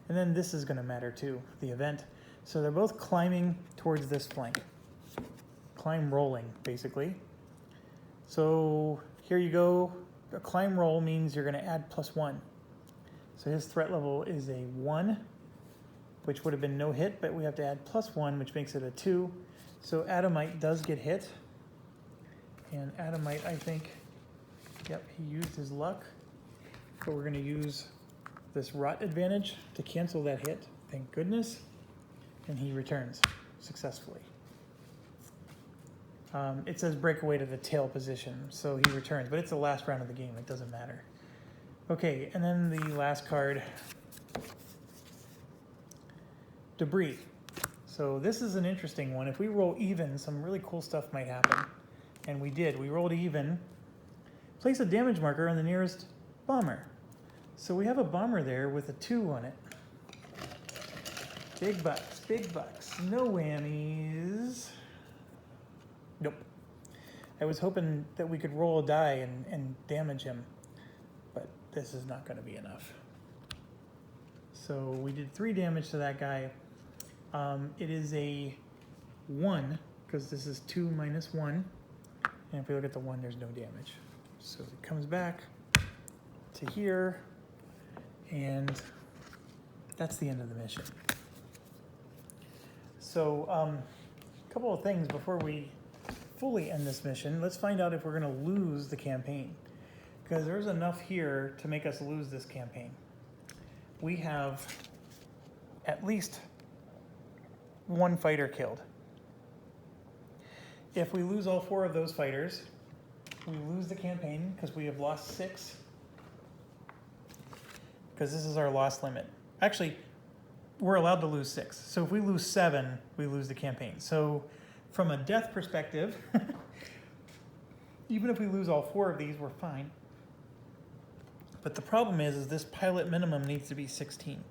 And then this is going to matter too, the event. So they're both climbing towards this flank. Climb rolling, basically. So here you go. A climb roll means you're going to add +1. So his threat level is a 1, which would have been no hit, but we have to add +1, which makes it a 2. So Adamite does get hit. And Adamite, I think, yep, he used his luck. But we're going to use this rot advantage to cancel that hit. Thank goodness. And he returns successfully. It says break away to the tail position, so he returns. But it's the last round of the game. It doesn't matter. Okay, and then the last card. Debrief. So this is an interesting one. If we roll even, some really cool stuff might happen. And we did. We rolled even. Place a damage marker on the nearest bomber. So we have a bomber there with a 2 on it. Big bucks, big bucks. No whammies. Nope. I was hoping that we could roll a die and damage him. But this is not going to be enough. So we did 3 damage to that guy. It is a 1, because this is 2 minus 1. And if we look at the 1, there's no damage. So it comes back to here, and that's the end of the mission. So, a couple of things before we fully end this mission. Let's find out if we're going to lose the campaign, because there's enough here to make us lose this campaign. We have at least one fighter killed. If we lose all 4 of those fighters, we lose the campaign because we have lost 6, because this is our loss limit. Actually, we're allowed to lose 6. So if we lose 7, we lose the campaign. So from a death perspective, even if we lose all 4 of these, we're fine. But the problem is this pilot minimum needs to be 16.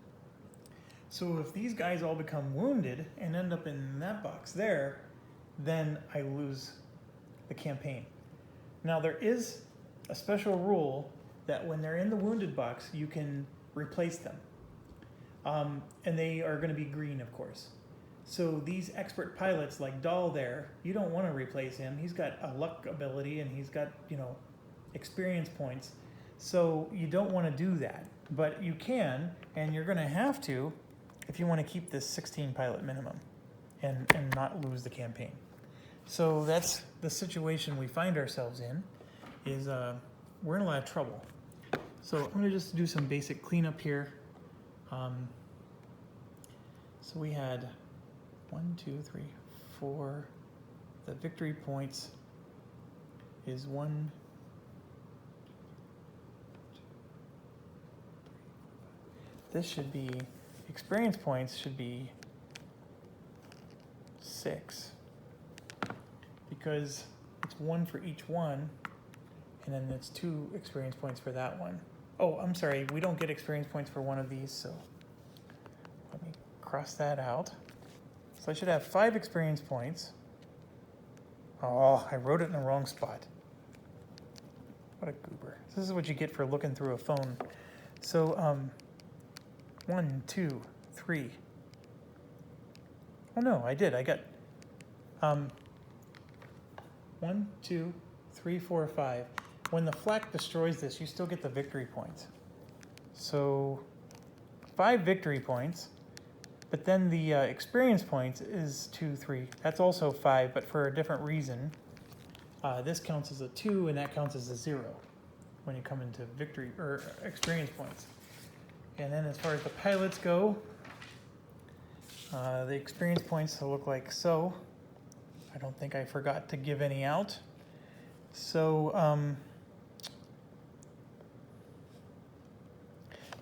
So if these guys all become wounded and end up in that box there, then I lose the campaign. Now there is a special rule that when they're in the wounded box, you can replace them. And they are going to be green, of course. So these expert pilots like Dahl there, you don't want to replace him. He's got a luck ability and he's got, experience points. So you don't want to do that. But you can, and you're going to have to, if you want to keep this 16 pilot minimum and not lose the campaign. So that's the situation we find ourselves in, is we're in a lot of trouble. So I'm going to just do some basic cleanup here. So we had 1, 2, 3, 4. The victory points is 1. This should be, experience points should be 6, because it's 1 for each one, and then it's 2 experience points for that one. Oh, I'm sorry, we don't get experience points for one of these, so let me cross that out. So I should have 5 experience points. Oh, I wrote it in the wrong spot. What a goober. This is what you get for looking through a phone. So, 1, 2, 3. Oh no, I did. I got 1, 2, 3, 4, 5. When the flak destroys this, you still get the victory points. So 5 victory points, but then the experience points is 2, 3. That's also 5, but for a different reason. This counts as a 2, and that counts as a 0 when you come into victory or experience points. And then as far as the pilots go, the experience points will look like so. I don't think I forgot to give any out. So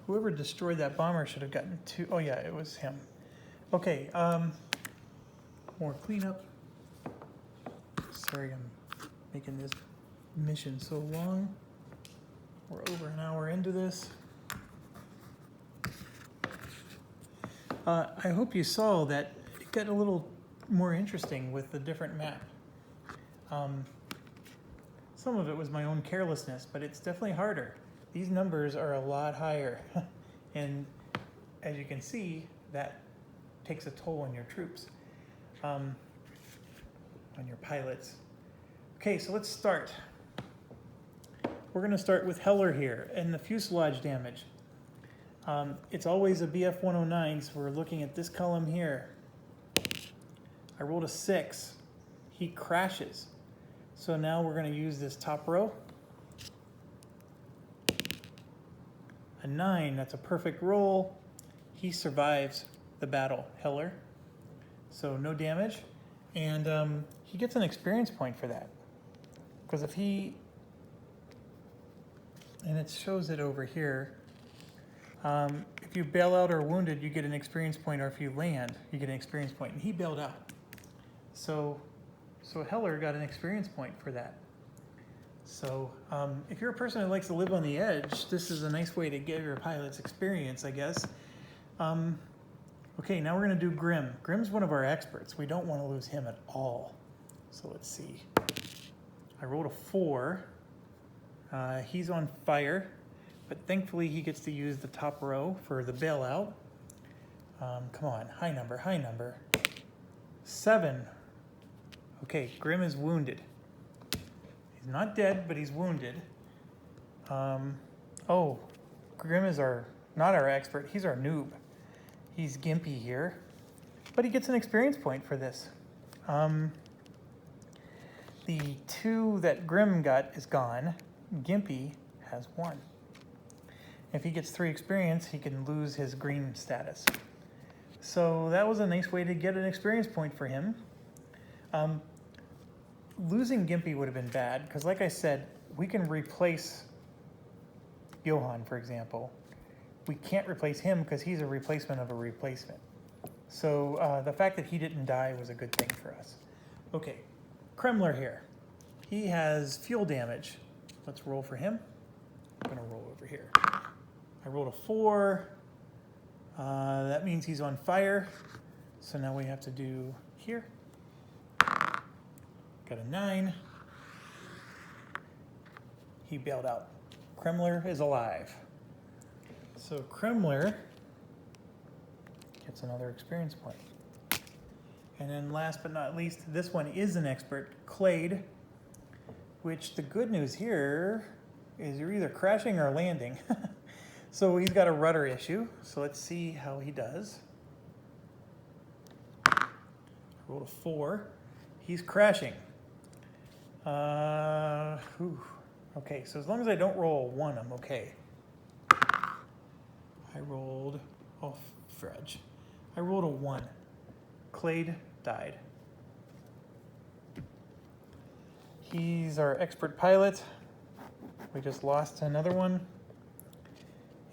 whoever destroyed that bomber should have gotten 2. Oh yeah, it was him. Okay, more cleanup. Sorry I'm making this mission so long. We're over an hour into this. I hope you saw that it got a little more interesting with the different map. Some of it was my own carelessness, but it's definitely harder. These numbers are a lot higher. And as you can see, that takes a toll on your troops, on your pilots. Okay, so let's start. We're going to start with Heller here and the fuselage damage. It's always a BF 109, so we're looking at this column here. I rolled a 6. He crashes. So now we're going to use this top row. A 9, that's a perfect roll. He survives the battle, Heller. So no damage. And he gets an experience point for that. Because if he, and it shows it over here, if you bail out or wounded, you get an experience point, or if you land, you get an experience point. And he bailed out. So Heller got an experience point for that. So if you're a person who likes to live on the edge, this is a nice way to get your pilot's experience, I guess. Okay, now we're going to do Grim. Grim's one of our experts. We don't want to lose him at all. So let's see. I rolled a 4. He's on fire, but thankfully he gets to use the top row for the bailout. Come on, high number. 7. Okay, Grim is wounded. He's not dead, but he's wounded. Oh, Grim is not our expert, he's our noob. He's gimpy here, but he gets an experience point for this. The 2 that Grim got is gone. Gimpy has 1. If he gets 3 experience, he can lose his green status. So that was a nice way to get an experience point for him. Losing Gimpy would have been bad, because like I said, we can replace Johann, for example. We can't replace him because he's a replacement of a replacement. So the fact that he didn't die was a good thing for us. Okay, Kremler here. He has fuel damage. Let's roll for him. I'm gonna roll over here. I rolled a 4. That means he's on fire. So now we have to do here. Got a 9. He bailed out. Kremler is alive. So Kremler gets another experience point. And then last but not least, this one is an expert, Clade, which the good news here is you're either crashing or landing. So he's got a rudder issue. So let's see how he does. I rolled a 4. He's crashing. Okay, so as long as I don't roll a 1, I'm okay. I rolled, oh, fudge. I rolled a 1. Clade died. He's our expert pilot. We just lost another one.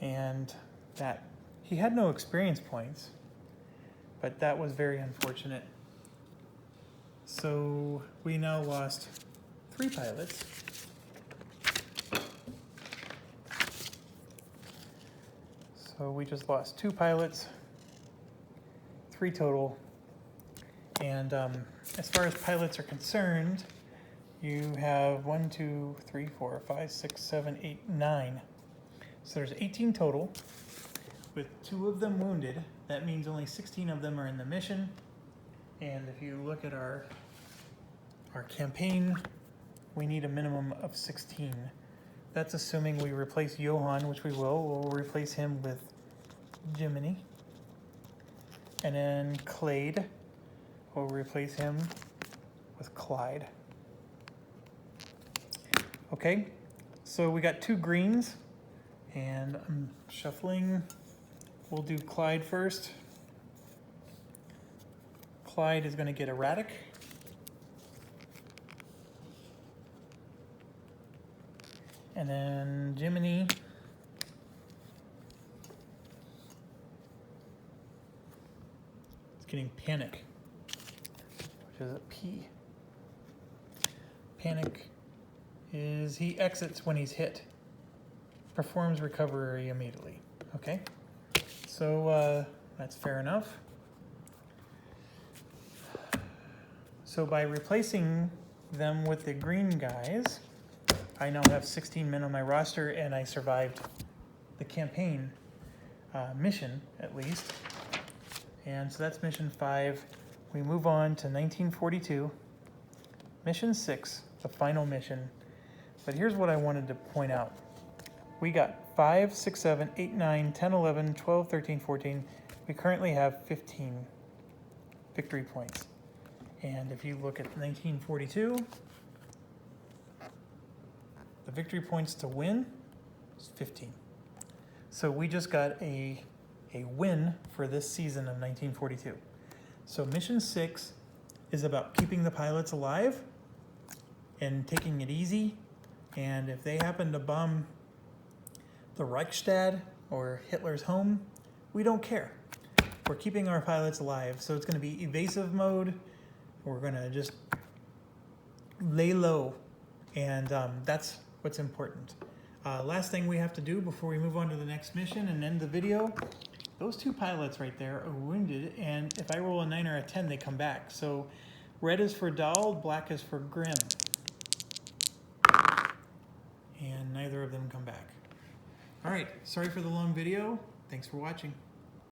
And that, he had no experience points, but that was very unfortunate. So we now lost 3 pilots. So we just lost 2 pilots, 3 total. And as far as pilots are concerned, you have 1, 2, 3, 4, 5, 6, 7, 8, 9. So there's 18 total, with 2 of them wounded. That means only 16 of them are in the mission. And if you look at our campaign, we need a minimum of 16. That's assuming we replace Johann, which we will. We'll replace him with Jiminy. And then Clade, we'll replace him with Clyde. Okay, so we got 2 greens, and I'm shuffling. We'll do Clyde first. Clyde is going to get erratic. And then Jiminy is getting panic, which is a P. Panic is he exits when he's hit. Performs recovery immediately. Okay, so that's fair enough. So by replacing them with the green guys, I now have 16 men on my roster, and I survived the campaign mission, at least. And so that's mission 5. We move on to 1942. Mission 6, the final mission. But here's what I wanted to point out. We got 5, 6, 7, 8, 9, 10, 11, 12, 13, 14. We currently have 15 victory points. And if you look at 1942, the victory points to win is 15. So we just got a win for this season of 1942. So mission 6 is about keeping the pilots alive and taking it easy. And if they happen to bomb the Reichstag or Hitler's home, we don't care. We're keeping our pilots alive. So it's going to be evasive mode. We're going to just lay low. And that's what's important. Last thing we have to do before we move on to the next mission and end the video, those 2 pilots right there are wounded, and if I roll a 9 or a 10, they come back. So red is for dull, black is for grim. And neither of them come back. All right, sorry for the long video. Thanks for watching.